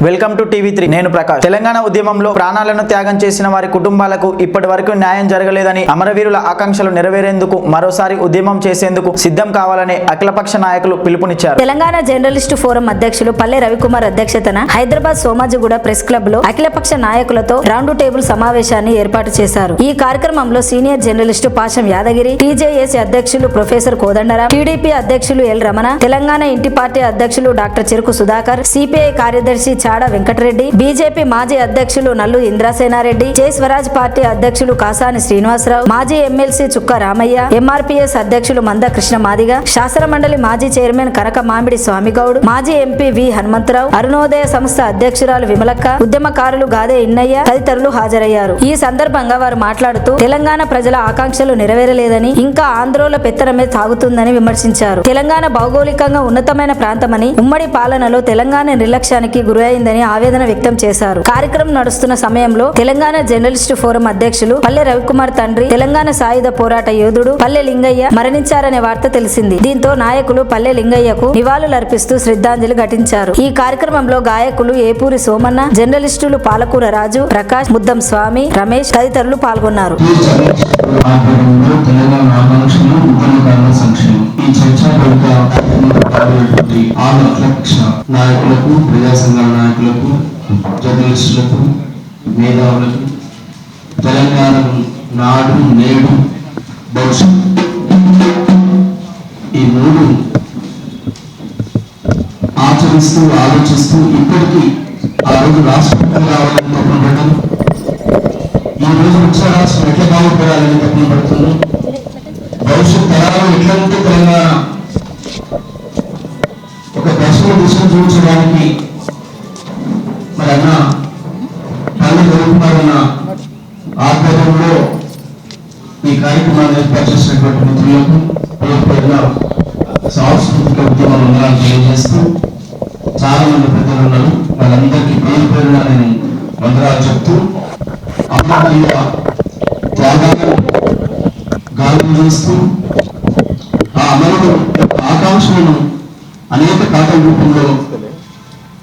Welcome to టీవీ3. నేను ప్రకాష్. తెలంగాణ ఉద్యమంలో ప్రాణాలను త్యాగం చేసిన వారి కుటుంబాలకు ఇప్పటి వరకు న్యాయం జరగలేదని, అమరవీరుల ఆకాంక్షలు నెరవేరేందుకు మరోసారి ఉద్యమం చేసేందుకు సిద్ధం కావాలని అఖిలపక్ష నాయకులు పిలుపునిచ్చారు. తెలంగాణ జర్నలిస్టు ఫోరం అధ్యక్షులు పల్లె రవికుమార్ అధ్యక్షతన హైదరాబాద్ సోమాజిగూడ ప్రెస్ క్లబ్ లో అఖిలపక్ష నాయకులతో రౌండ్ టేబుల్ సమావేశాన్ని ఏర్పాటు చేశారు. ఈ కార్యక్రమంలో senior journalist Pasham Yadagiri, TJAC అధ్యక్షులు ప్రొఫెసర్ కోదండరాం, టీడీపీ అధ్యక్షులు ఎల్ రమణ, తెలంగాణ ఇంటి పార్టీ అధ్యక్షులు డాక్టర్ చెరుకు సుధాకర్, సిపిఐ కార్యదర్శి చాడ వెంకటరెడ్డి, బీజేపీ మాజీ అధ్యక్షులు నల్లు ఇంద్రసేనారెడ్డి, జై స్వరాజ్ పార్టీ అధ్యక్షులు కాసాని శ్రీనివాసరావు, మాజీ ఎమ్మెల్సీ చుక్క రామయ్య, ఎంఆర్పీఎస్ అధ్యక్షులు మంద కృష్ణ మాదిగ, శాసన మండలి మాజీ చైర్మన్ కనక మామిడి స్వామిగౌడ్, మాజీ ఎంపీ వి హనుమంతరావు, అరుణోదయ సంస్థ అధ్యక్షురాలు విమలక్క, ఉద్యమకారులు గాదే ఇన్నయ్య తదితరులు హాజరయ్యారు. ఈ సందర్భంగా వారు మాట్లాడుతూ తెలంగాణ ప్రజల ఆకాంక్షలు నెరవేరలేదని, ఇంకా ఆంధ్రోల పెత్తనమే సాగుతుందని విమర్శించారు. తెలంగాణ భౌగోళికంగా ఉన్నతమైన ప్రాంతమని, ఉమ్మడి పాలనలో తెలంగాణ నిర్లక్ష్యానికి గురైందని ఆవేదన వ్యక్తం చేశారు. కార్యక్రమం నడుస్తున్న సమయంలో తెలంగాణ జర్నలిస్టు ఫోరం అధ్యక్షులు పల్లె రవికుమార్ తండ్రి, తెలంగాణ సాయుధ పోరాట యోధుడు పల్లె లింగయ్య మరణించారనే వార్త తెలిసింది. దీంతో నాయకులు పల్లె లింగయ్యకు నివాళులర్పిస్తూ శ్రద్ధాంజలి ఘటించారు. ఈ కార్యక్రమంలో గాయకులు ఏపూరి సోమన్న, జర్నలిస్టులు పాలకూర రాజు, ప్రకాష్, ముద్దం స్వామి, రమేష్ తదితరులు పాల్గొన్నారు. నాయకులకు, ప్రజా సంఘాల నాయకులకు, జర్నలిస్టులకు, మేధావులకు, తెలంగాణ నాడు నేడు భవిష్యత్తు ఈ మూడు ఆచరిస్తూ ఆలోచిస్తూ ఇప్పటికీ ఆ రోజు రాష్ట్రపతి రావాలని తప్పన పడ్డాం. ఈ రోజు వచ్చే రాష్ట్రం ఎట్లా బాగుపడాలని తప్పన పడుతున్నాం. భవిష్యత్ తరాలు ఎట్లా ఉంటే తెలంగాణ ఒక దశలో దిశను చూపించడానికి మరి అన్న పల్లె రవికుమారన్న ఆధ్వర్యంలో ఈ కార్యక్రమాన్ని ఏర్పాటు చేసినటువంటి మిత్రులకు పేరుపడిన సాంస్కృతిక ఉద్యమ వందనాలు తెలియజేస్తూ చాలా మంది పెద్దలు ఉన్నారు. వాళ్ళందరికీ పేరు పేరున నేను వందనాలు చెప్తూ అమరవీరుల త్యాగాలను గాలి చేస్తూ ఆ అమరుడు ఆకాంక్షలను అనేక పాటల రూపంలో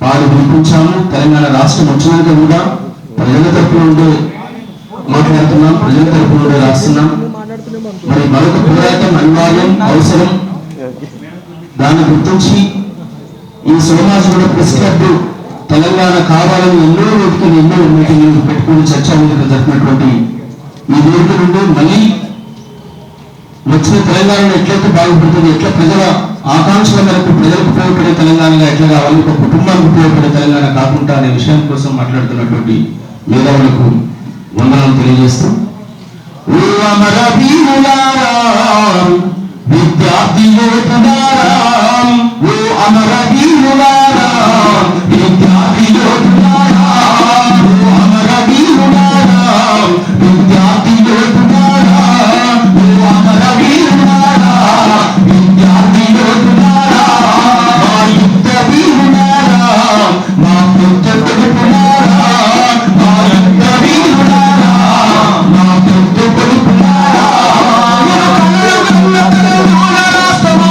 పాడు వినిపించాము. తెలంగాణ రాష్ట్రం వచ్చినాక కూడా ప్రజల తరపు నుండి మాట్లాడుతున్నాం, ప్రజల తరపు నుండి రాస్తున్నాం. మరి మరొక పోరాటం అనివార్యం, అవసరం. దాన్ని గుర్తించి ఈ సోమాజిగూడ ప్రెస్ క్లబ్ తెలంగాణ కావాలని ఎన్నో వేదికలు, ఎన్నో మీటింగ్లు పెట్టుకుని చర్చా వేదిక జరిపినటువంటి ఈ వేదిక నుండి మళ్ళీ వచ్చిన తెలంగాణను ఎట్లయితే బాగుపడుతుంది, ఎట్లా ప్రజల ఆకాంక్షల మేరకు ప్రజలకు ఉపయోగపడే తెలంగాణగా ఎట్లా కావాలి, ఒక కుటుంబానికి ఉపయోగపడే తెలంగాణ కాకుండా అనే విషయం కోసం మాట్లాడుతున్నటువంటి మేధావులకు వందనాలు తెలియజేస్తూ, విద్యార్థి యోధులారా, ఓ అమరవీరులారా, విద్యార్థి యోధులారా, ఓ అమరవీరులారా, విద్యార్థి యోధులారా, ఓ అమరవీరులారా, విద్యార్థి యోధులారా, మా యుద్ధ వీరులారా, మా యుద్ధ కొడుకులారా, మా యుద్ధ వీరులారా, మా యుద్ధ కొడుకులారా, తెలంగాణ రాష్ట్రము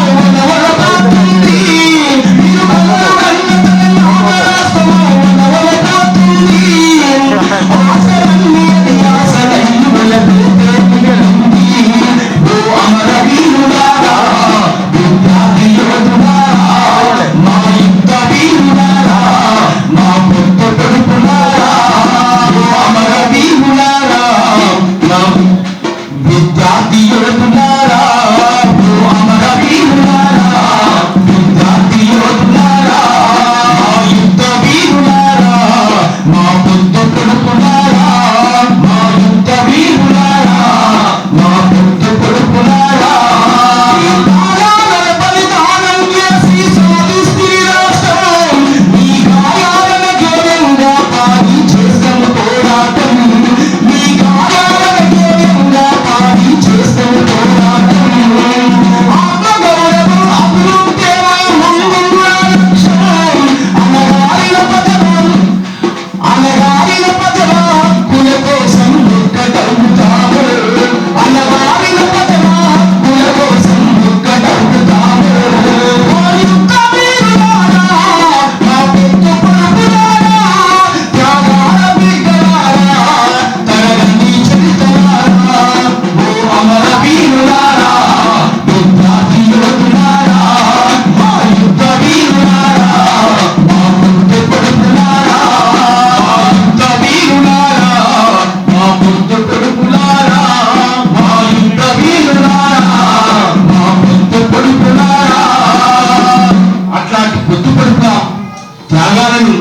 త్యాగాలను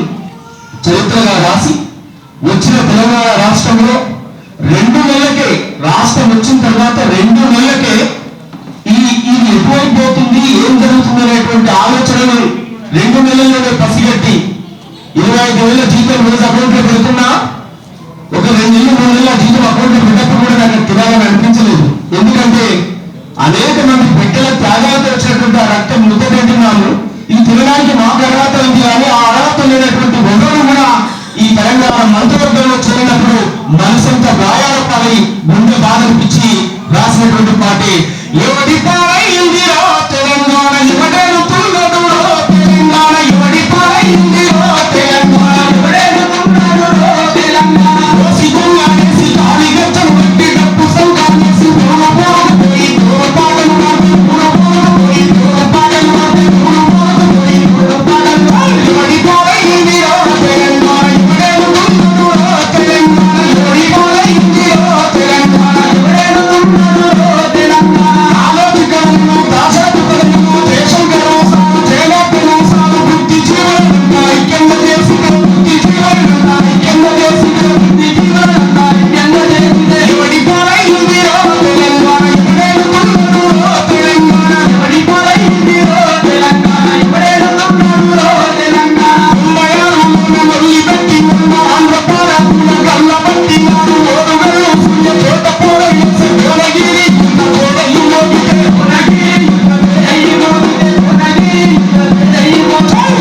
చరిత్రగా రాసి వచ్చిన తెలంగాణ రాష్ట్రంలో 2 నెలలకే, రాష్ట్రం వచ్చిన తర్వాత 2 నెలలకే ఇది ఎక్కువైపోతుంది, ఏం జరుగుతుంది అనేటువంటి ఆలోచనలు 2 నెలల్లోనే పసిగట్టి 25,000 జీతం రోజు అకౌంట్లో పెడుతున్నా ఒక 2 నెలలు 3 నెలల జీతం అకౌంట్లో పెట్టప్పుడు కూడా నాకు తినాలని అనిపించలేదు. ఎందుకంటే అనేక మంది బిడ్డల త్యాగాలతో వచ్చినటువంటి ఆ రక్తం ముద్ద తింటున్నాము. ఇది తినడానికి మాకు అర్హత ఉంది, కానీ ఆ అర్హత లేనటువంటి ఎవరు కూడా ఈ తెలంగాణ మంత్రివర్గంలో చేరినప్పుడు మనసంతా గాయాల పాలై గుండె బాధ అనిపించి రాసినటువంటి పాటే ఎవడి పాలైందిరో తెలంగాణ ఎవడెడుతున్నదో తెలంగాణ ఎవడి పాలైందిరో తెలంగాణ ఎవడెడుతున్నదో తెలంగాణ సిగ్గుగానేసి గాలి గచ్చం పెట్టి డప్పు సంగానేసి పోయి పాటలు పోయి పాటలు పోయి ఎవడి పాలైందిరో తెలంగాణ ఎవడెడుతున్నదో తెలంగాణ ఎవడి పాలైందిరో తెలంగాణ ఎవడెడుతున్నదో తెలంగాణ ఆలోచికలను దాశతులను దేశం గర్వం సాగు చేయలేకపోయినా సాగు బుద్ధి జీవన ఐక్యంగా చేసి బుద్ధి జీవన ఐక్యంగా చేసి బుద్ధి జీవన ఐక్యంగా చేసి ఎవడి పాలైందిరో తెలంగాణ ఎవడెడుతున్నదో తెలంగాణ ఎవడి పాలైందిరో తెలంగాణ ఎవడెడుతున్నదో తెలంగాణ మొదలుపెట్టి ఉన్న ఆంధ్రపాలకుల గల్ల బట్టి నాడు ఓరుగల్లు సూర్య చోట పోరగిసి భువనగిరి కోడలు మోగితే భువనగిరి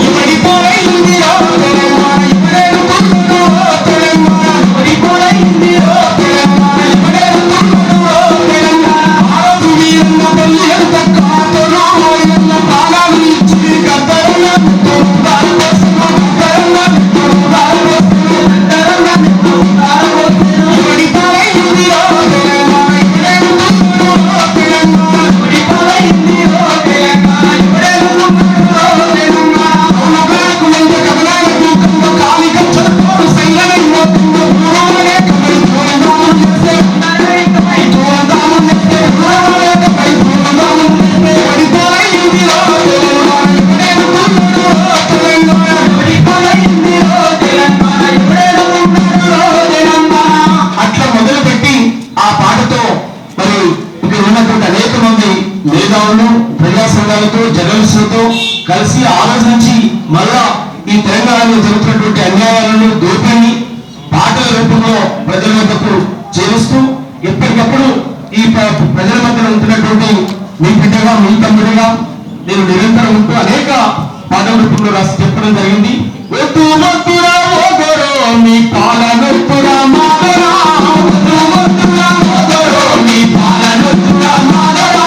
ఎవడి పాలైందిరో తెలంగాణ ఎవడెడుతున్నదో తెలంగాణ ఎవడి పాలైందిరో తెలంగాణ ఎవడెడుతున్నదో తెలంగాణ ఆరోజు వీరన్న తల్లి ఎంత కాతలో ఎన్న ప్రాణాలు ఇచ్చి గద్దరన్న తోడాలు వస్తున్న గద్దరన్న తోడాలు వస్తున్న గద్దరన్న తోడాలు వస్తున్న ఎవడి పాలైందిరో తెలంగాణ ఎవడెడుతున్నదో తెలంగాణ ఎవడి పాలైందిరో తెలంగాణ ఎవడెడుతున్నదో తెలంగాణ అవునగాకు ఎంత కమలాలకు కంద కాలి గచ్చలతో సైలమైపోతుందో పూర్వమే కమలి తోందాము చేసే కమలి తోందాము చేసే పూర్వమే కమలి తోందాము చేసే ఎవడి పాలైందిరో తెలంగాణ ఎవడెడుతున్నదో తెలంగాణ ఎవడి పాలైందిరో తెలంగాణ ఎవడెడుతున్నదో తెలంగాణ అట్లా మొదలుపెట్టి ఆ పాటతో మరి ఇక్కడ ఉన్నటువంటి అనేక మంది మేధావులు ప్రజా సంఘాలతో జర్నలిస్టులతో కలిసి ఆలోచించి మళ్ళా ఈ తెలంగాణలో జరుగుతున్నటువంటి అన్యాయాలను దోపిడిని పాటల రూపంలో ప్రజల వద్దకు చేరుస్తూ ఎప్పటికప్పుడు ఈ ప్రజల మధ్య ఉంటున్నటువంటి మీ బిడ్డగా మీ తమ్ముడిగా నేను నిరంతరం ఉంటూ అనేక పాటల రూపంలో రాసి చెప్పడం జరిగింది. వద్దు వద్దురా ఓగరో నీ పాలనొద్దురా మాదరా వద్దు వద్దురా ఓగరో నీ పాలనొద్దురా మాదరా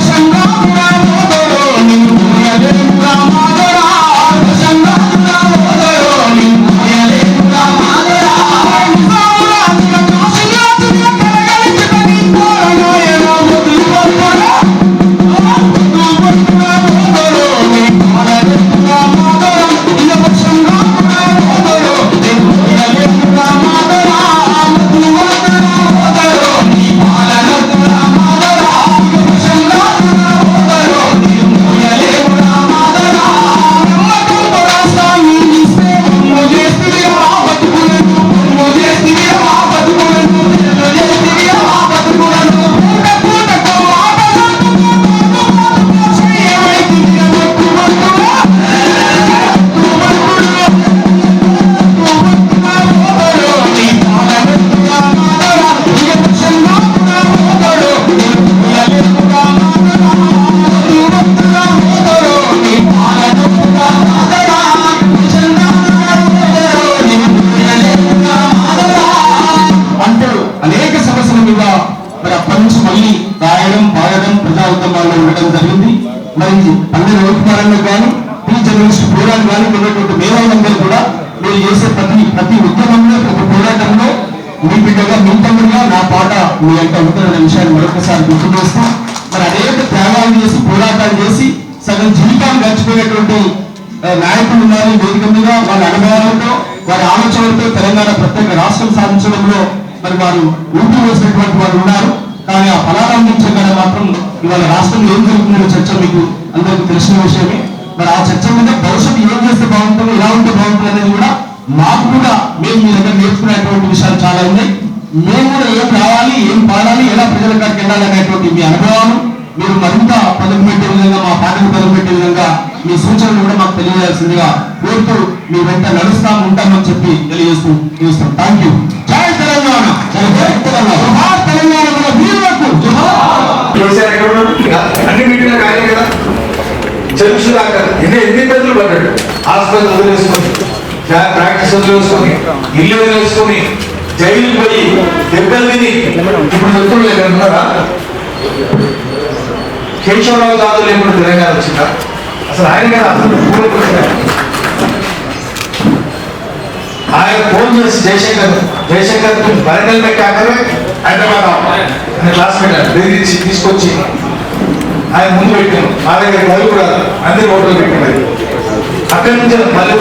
సంగాపురా ఓగరో నిన్ను మోయలేనురా మాదరా సంగాపురా ఓగరో నిన్ను మోయలేనురా మాదరా నిజామురా నిన్న కాశీలో తున్న కరగలించుకొని పోరాయన వద్దు వద్దురా వద్దు వద్దురా ఓగరో నీ పాలనొద్దురా మాదరా నిన్న సంగాపురా ఓగరో నిన్ను మోయలేనురా మాదరా వద్దు వద్దురా ఓగరో నీ పాలనొద్దురా మాదరా సంగాపురా ఓగరో నిన్ను మోయలేనురా మాదరా నమ్మకంతో రాష్ట్రాన్ని ఇస్తే మోజేస్తివి ఆ బతుకులను మోజేస్తివి ఆ బతుకులను మోజేస్తివి ఆ బతుకులను పూట పూటకు అంటూ అనేక సమస్యల మీద మరి అప్పటి నుంచి మళ్ళీ రాయడం పాడడం ప్రజా ఉద్యమాల్లో ఉండడం జరిగింది. మరి పల్లె రోడ్డుపరంగా కానీ ఈ జర్నలిస్ట్ పోరాటం కానీ ఉన్నటువంటి మేధావులందరూ కూడా మీరు చేసే ప్రతి ఉద్యమంలో ప్రతి పోరాటంలో మీ బిడ్డగా మీ తమ్ముడుగా నా పాట మీ యొక్క ఉంటుందనే విషయాన్ని మరొకసారి గుర్తు చేస్తూ మరి అనేక త్యాగాలు చేసి పోరాటాలు చేసి సగం జీవితాలు గడిచిపోయినటువంటి నాయకులు ఉన్నారు వేదిక మీద. వాళ్ళ అనుభవాలతో వారి ఆలోచనలతో తెలంగాణ ప్రత్యేక రాష్ట్రం సాధించడంలో మరి వారు ఊపి వేసినటువంటి వారు ఉన్నారు. కానీ ఆ ఫలాలు అందించగానే మాత్రం ఇవాళ రాష్ట్రంలో ఏం జరుగుతుందో చర్చ మీకు అందరికీ తెలిసిన విషయమే. మరి ఆ చర్చ మీద భవిష్యత్తు ఏం చేస్తే బాగుంటుందో, ఎలా ఉంటే బాగుంటుంది అనేది కూడా మాకు కూడా మేము మీ దగ్గర నేర్చుకునేటువంటి విషయాలు చాలా ఉన్నాయి. మేము కూడా ఏం రావాలి, ఏం పాడాలి, ఎలా ప్రజల కాడికి వెళ్ళాలి అనేటువంటి మీ అనుభవాలు మీరు మరింత పదుపు పెట్టే విధంగా, మా పాటలు పదుపు పెట్టే విధంగా మీ సూచనలు కూడా మాకు తెలియజేయాల్సిందిగా కోరుతూ మీ వెంట నడుస్తాం ఉంటామని చెప్పి తెలియజేస్తాం. Thank you. జై తెలంగాణ, జై తెలంగాణ, జోహార్ తెలంగాణ మన వీరులకు జోహార్. అన్ని మీటింగ్ కానీ కదా చెరుసు దాకా ఎన్ని ఇబ్బందులు పడ్డాడు. హాస్పిటల్ వదిలేసుకొని, ప్రాక్టీస్ వదిలేసుకొని, ఇల్లు వదిలేసుకొని, జైలు పోయి దెబ్బలు తిని ఇప్పుడు చెప్తున్నారు ఇక్కడ ఉన్నారా? కేశవరావు జాతులు లేకుండా తెలంగాణ వచ్చిందా? అసలు ఆయన కదా అసలు ఆయన ఫోన్ చేసి జయశంకర్ వరంగల్ పెట్టాకరే హైదరాబాద్ ఆయన క్లాస్మేట్ బెదిరించి తీసుకొచ్చి ఆయన ముందు పెట్టాను. మా దగ్గర మళ్ళీ కూడా అందరి ఓట్లు పెట్టినది. అక్కడి నుంచి మళ్ళీ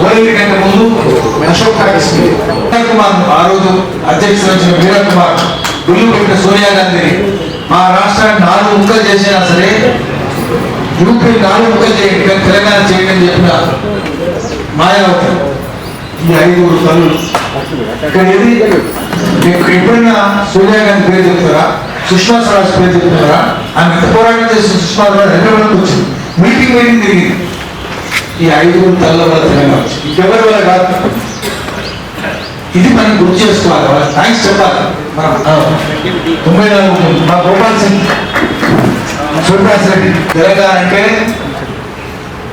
ఓడేది కంటే ముందు అశోక్ కుమార్ ఆ రోజు అధ్యక్షుడు వచ్చిన వీరన్ కుమార్ గుళ్ళు పెట్టిన సోనియా గాంధీని మా రాష్ట్రాన్ని 4 ముక్కలు చేసినా సరే యూపీ 4 ముక్కలు చేయండి కానీ తెలంగాణ చేయండి అని చెప్పిన మాయావతి ఈ 5 తల్లులు ఇక్కడ ఏది మీకు ఎప్పుడైనా సోనియా గాంధీ పేరు చెప్తారా, సుష్మా స్వరాజ్ పేరు చెప్తున్నారా? ఆమె ఎంత పోరాటం చేసి సుష్మా స్వరాజ్ హైదరాబాద్కి వచ్చింది, మీటింగ్ తిరిగింది. ఈ 5 తల్లుల వల్ల తెలంగాణ వచ్చింది, ఇంకెవరి వల్ల కాదు. ఇది మనం గుర్తు చేసుకోవాలి, వాళ్ళకి థ్యాంక్స్ చెప్పాలి. మనం 94 మా గోపాల్ సింగ్ సూర్యప్రకాశ్ రెడ్డి తెలంగాణ అంటే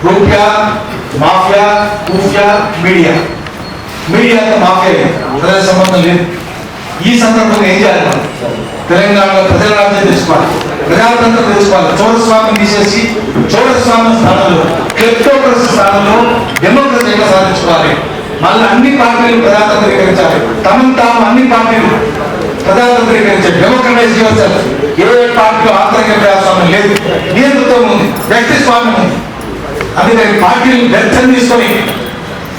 రూప్యా మాఫియా కూఫియా మీడియాతో మాఫియా ప్రజల సంబంధం లేదు. ఈ సందర్భంగా ఏం చేయాలి? మనం తెలంగాణలో ప్రజల రాజ్యం తెలుసుకోవాలి, ప్రజాతంత్రం తెలుసుకోవాలి. చౌరస్వామిని తీసేసి చౌరస్వామి స్థానంలో క్లెప్టోక్రసీ స్థానంలో డెమోక్రసీ ఎట్లా సాధించుకోవాలి? మళ్ళీ అన్ని పార్టీలు ప్రజాతంత్రీకరించాలి. తాము అన్ని పార్టీలు ప్రజాతంత్రీకరించాలి. Democratise your. ఏ పార్టీలో ఆంతరిక ప్రజాస్వామ్యం లేదు, నియంతృత్వం ఉంది, వ్యక్తిస్వామ్యం ఉంది. అందుకని పార్టీలు వ్యర్థం తీసుకొని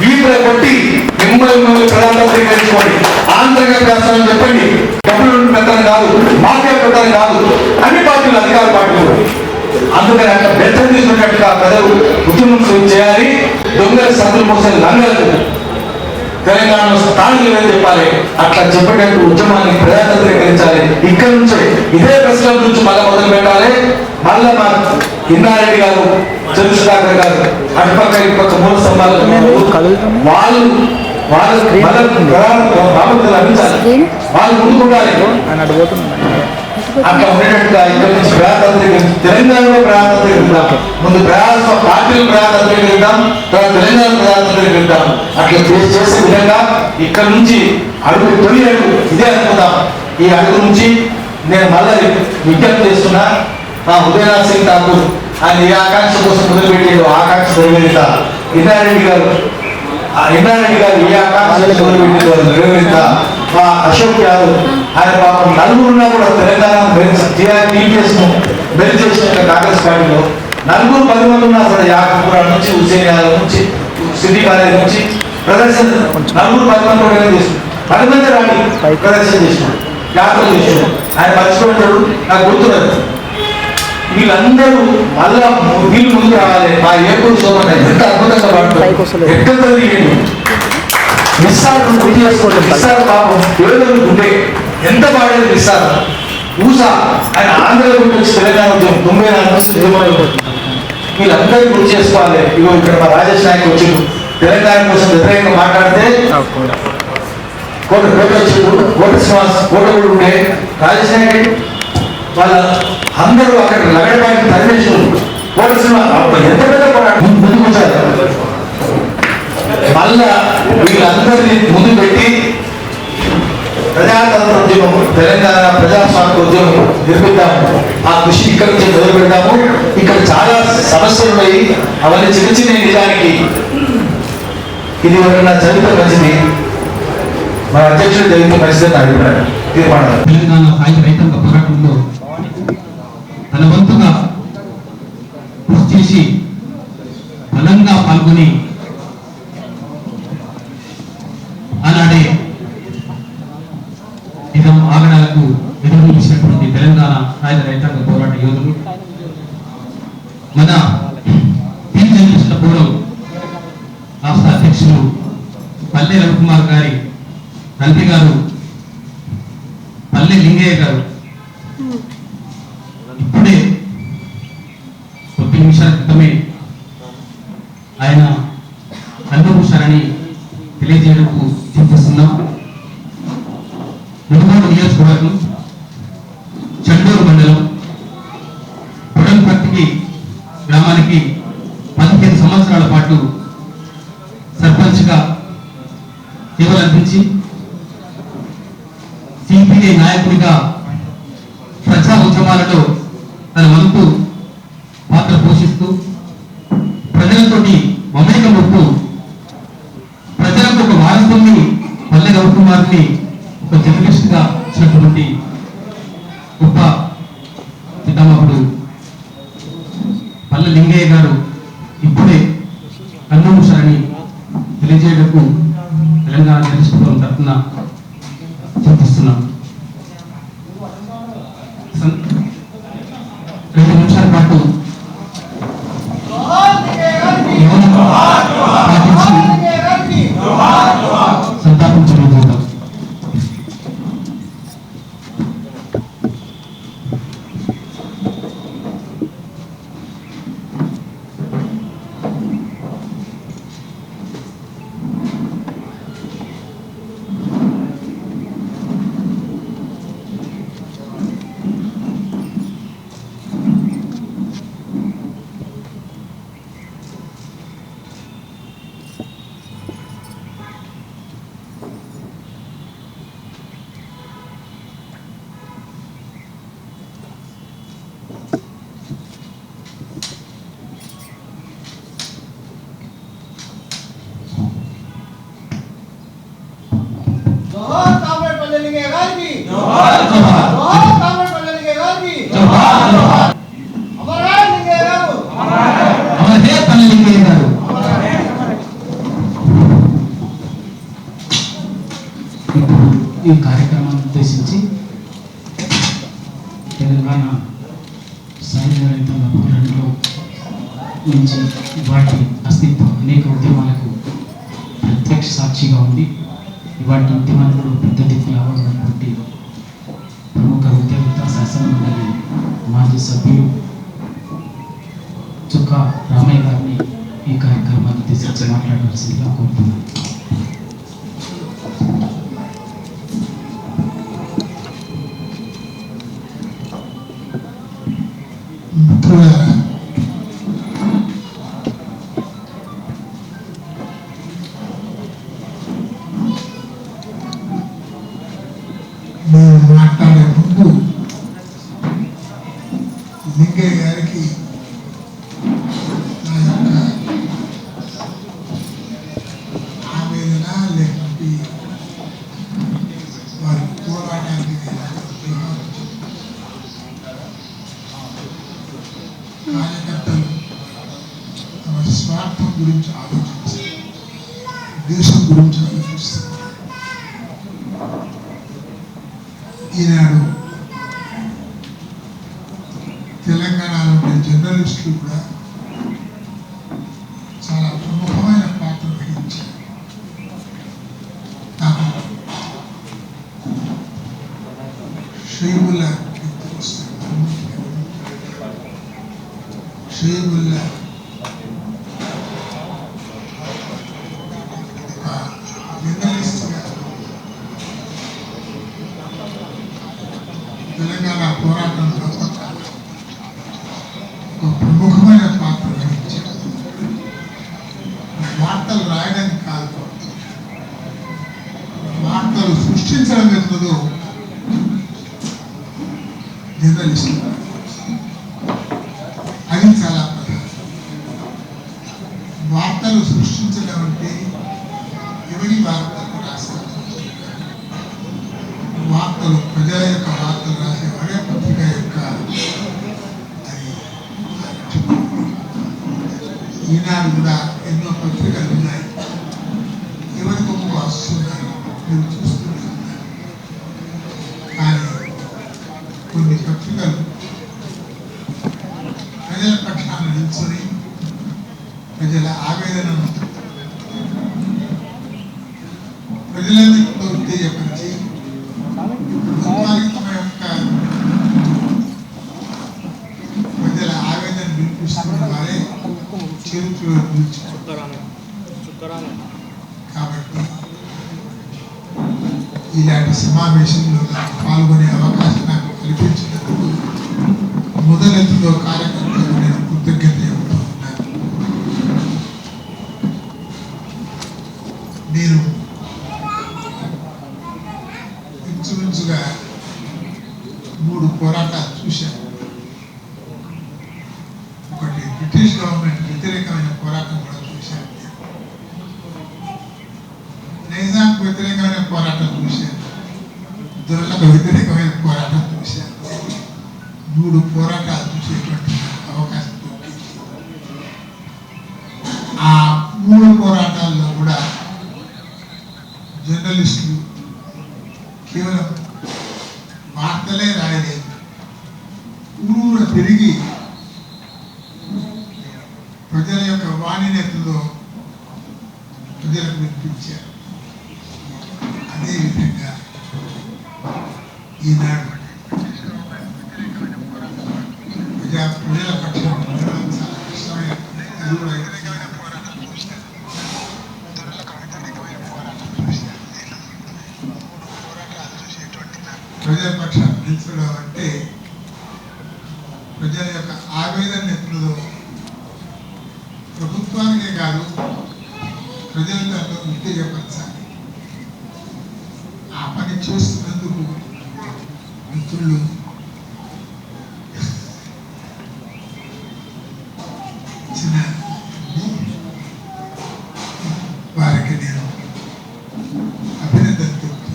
వీపుల కొట్టి మిమ్మల్ని ప్రజాతంత్రీకరించుకోండి, ఆంతరిక ప్రజాస్వామ్యం చెప్పండి. డబ్బులు పెద్దలు కాదు, మాఫియా పెద్దలు కాదు, అన్ని పార్టీలు అధికార పార్టీలు. అందుకని అట్లా వ్యర్థం తీసుకున్నట్టుగా ప్రజలు ఉద్యమం చేయాలి. దొంగల సందులు మోసే లంగలు తెలంగాణలో స్థానికులు అని చెప్పాలి. అట్లా చెప్పేటట్టు ఉద్యమాన్ని ప్రజాతంత్రీకరించాలి. ఇక్కడ నుంచే ఇదే ప్రెస్ క్లబ్ నుంచి మళ్ళీ మొదలు పెట్టాలి. మళ్ళా మా ఇన్నారెడ్డి గారు, చంద్రశేఖర్ గారు అటుపక్క ఇటుపక్క మూల స్తంభాలు వాళ్ళు బాబులు లభించాలి, వాళ్ళు ముందుకుండాలి. అట్లా ఉండేటట్టుగా ఇక్కడ నుంచి తెలంగాణలో ప్రజాతంత్రీకరిద్దాం. ముందు పార్టీలు ప్రజాతంత్రీకరిద్దాం, తర్వాత తెలంగాణ ప్రజాతంత్రీకరిద్దాం. అట్లా చేసే విధంగా ఇక్కడ నుంచి అడుగు తొలి అడుగు ఇదే అనుకుందాం. ఈ అడుగు నుంచి నేను మళ్ళీ విజ్ఞప్తి చేస్తున్నా. మా ఉదయనాథ్ సింగ్ ఠాకూర్ ఆయన ఏ ఆకాంక్ష కోసం మొదలుపెట్టాడు, ఆకాంక్ష నెరవేరుతా. ఇన్నారెడ్డి గారు ఏ ఆకాంక్ష మొదలుపెట్టాడు నెరవేరుతా. మా అశోక్ యాదవ్ ఆయన పాపం నలుగురున్నా కూడా తెలంగాణ టీపీఎస్ ను బెల్ చేసిన కాంగ్రెస్ పార్టీలో 10 మంది ఉన్నా సరే యాకపురా నుంచి హుసేన్ యాదవ్ నుంచి సిటీ కాలేజ్ నుంచి ప్రదర్శన 10 మంది కూడా చేస్తున్నారు. 10 మంది రాని ప్రదర్శన చేసినాడు, యాత్రలు చేసినాడు. ఆయన మర్చిపోయినాడు, నాకు గుర్తున్నది. వీళ్ళందరూ మళ్ళా వీళ్ళు ముందు రావాలి. మా ఏపూరు సోమన్న ఎంత అద్భుతంగా పాడుతారు, ఎక్కడ జరిగింది నిస్సార్ గుర్తు చేసుకోండి. నిస్సార్ పాపం పేదలు ఉంటే ఎంత పాడేది నిస్సార్ ఊసా. ఆయన ఆంధ్ర గురించి తెలంగాణ ఉద్యమం 94 వీళ్ళందరూ గుర్తు చేసుకోవాలి. ఇగో ఇక్కడ మా రాజేష్ నాయక్ వచ్చి తెలంగాణ కోసం వ్యతిరేకంగా మాట్లాడితే కోట వచ్చిండు, కోట శ్రీనివాస్ కోట కూడా ఉండే రాజేష్ నాయక్ వాళ్ళ అందరూ అక్కడ లగడపాటి తరిమేశ్వరు కోట శ్రీనివాస్ ఎంత పెద్ద పోరాడు ముందుకు వచ్చారు. మళ్ళా వీళ్ళందరినీ ముందు పెట్టి ప్రజాతంత్ర ఉద్యమం, తెలంగాణ ప్రజాస్వామ్య ఉద్యమం నిర్మిద్దాము. ఆ కృషి ఇక్కడ నుంచి మొదలు పెడతాము. ఇక్కడ చాలా సమస్యలు ఉన్నాయి, అవన్నీ చిన్న చిన్న నిజానికి ఇది ఎవరైనా చదివితే మంచిది, మన అధ్యక్షుడు జరిగితే మంచిదని నా అభిప్రాయం. తీర్మానం తెలంగాణ సాయుధ రైతాంగ పోరాటంలో తన వంతుగా కృషి చేసి బలంగా పాల్గొని ఆనాడే నిజం ఆగడాలకు ఎదురు చూసినటువంటి తెలంగాణ సాయుధ రైతాంగ పోరాట యోధులు మన జర్నలిస్టుల పూర్వం రవికుమార్ గారి తండ్రి గారు పల్లె లింగయ్య గారు ఇప్పుడే కొద్ది నిమిషాల క్రితమే ఆయన కన్నుమూశారని తెలియజేయడానికి చూపిస్తున్నాం. మునుగోడు నియోజకవర్గం చండూరు మండలం పుడంపర్తికి గ్రామానికి 15 సంవత్సరాల పాటు సర్పంచ్గా సేవలు అందించి సిపిఐ నాయకుడిగా ప్రజా ఉద్యమాలలో తన వంతు పాత్ర పోషిస్తూ ప్రజలతోటి మమేకమవుతూ ప్రజలకు ఒక వారసుని పల్లె రవికుమార్ని ఒక జర్నలిస్ట్గా ఇచ్చినటువంటి గొప్ప పితామహుడు పల్లె లింగయ్య గారు ఇప్పుడే కన్నుమూశారని తెలియజేయటకు తెలంగాణ జర్నలిస్ట్ ఫోరం తరఫున చూపిస్తున్నాం. 2 నిమిషాల పాటు సంతాపం జరుగుతుంటాం. ఈ కార్యక్రమాన్ని ఉద్దేశించి తెలంగాణ సాయుధ రైతాంగ పోరాటంలో నుంచి వాటి అస్తిత్వం అనేక ఉద్యమాలకు ప్రత్యక్ష సాక్షిగా ఉంది. ఇవాటి ఉద్యమాలలో పెద్ద దిక్కులు అవ్వబడినటువంటి ప్రముఖ ఉద్యోగత శాసనమండలి మాజీ సభ్యులు చుక్క రామయ్య గారిని ఈ కార్యక్రమాన్ని ఉద్దేశించి మాట్లాడవలసిందిగా కోరుతున్నాను. నేను మాట్లాడే ముందు లింగయ్య గారికి నా యొక్క ఆవేదన లేకపోతే వారి పోరాటానికి కార్యకర్తలు తమ స్వార్థం గురించి ఆలోచించి దేశం గురించి ఆలోచిస్తారు. ఈనాడు తెలంగాణలో ఉండే జర్నలిస్టులు కూడా చాలా ప్రముఖమైన పాత్ర వహించారు. నాకు షేబుల్లా షేబుల్లా జర్నలిస్ట్గా తెలంగాణ పోరాటంలో ఒక ప్రముఖమైన పాత్ర వహించారు. వార్తలు రాయడానికి కాదు, వార్తలు సృష్టించడం ఎట్లదో జర్నలిస్ట్ అది చాలా ప్రధానం. వార్తలు సృష్టించడం అంటే ఎవరి వార్తలు రాస్తారు, వార్తలు ప్రజల యొక్క వార్తలు రాసే వాడే పత్రిక యొక్క అది. ఈనాడు కూడా ఎన్నో పత్రికలు ఉన్నాయి, ఎవరి గొప్ప వస్తున్నాయి మీరు చూస్తూనే ఉన్నారు. కానీ కొన్ని పత్రికలు ప్రజల పక్షాన నిల్చొని ప్రజల ఆవేదనను ప్రజలందరితో ఉత్తేజపరిచి ప్రభుత్వానికి తమ యొక్క ప్రజల ఆవేదన వినిపిస్తున్న వారే చరిత్రలో నిలిచారు. కాబట్టి ఇలాంటి సమావేశంలో పాల్గొనే అవకాశం నాకు కల్పించినందుకు మొదలెత్తులో కార్యకర్తలకు నేను కృతజ్ఞత చెబుతూ ఉన్నాను. నేను ఇంచుమించుగా 3 పోరాటాలు చూశాను. ఒకటి బ్రిటిష్ గవర్నమెంట్ వ్యతిరేకమైన పోరాటం కూడా చూశాను. నైజాంకు వ్యతిరేకమైన పోరాటం చూశాను. దొరలకు వ్యతిరేకమైన పోరాటం చూశాను. 3 పోరాటాలు చూసేటువంటి అవకాశం దొరికింది. ఆ 3 పోరాటాల్లో కూడా జర్నలిస్టులు కేవలం వార్తలే రాయలేదు, ఊరూర తిరిగి ప్రజల యొక్క వాణినేతలో ప్రజలకు వినిపించారు. అదేవిధంగా ఈనాడు ప్రజల పక్షం చాలా కష్టమైన ప్రజల పక్షాన్ని నిలుచడం అంటే ప్రజల యొక్క ఆవేదన ఎత్తులో ప్రభుత్వానికే కాదు ప్రజలందరితో ఉత్తేజపరచాలి. ఆ పని చేస్తున్నందుకు మిత్రులు ఇచ్చిన వారికి నేను అభినందన తెలుపుతున్నాను.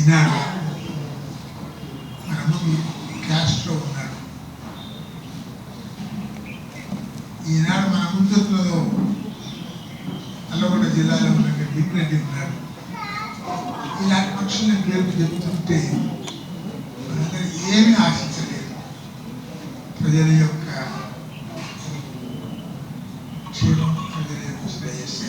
ఈనాడు మన ముందు క్యాస్ట్రో ఉన్నాడు. ఈనాడు మన ముందులో నల్లగొండ జిల్లాలో ఉన్న డిగ్రెడ్డి ఉన్నాడు. ఇలాంటి పక్షులను పేరు చెబుతుంటే మనందరూ ఏమీ ఆశించలేదు. ప్రజల యొక్క క్షేమం, ప్రజల యొక్క శ్రేయస్సు,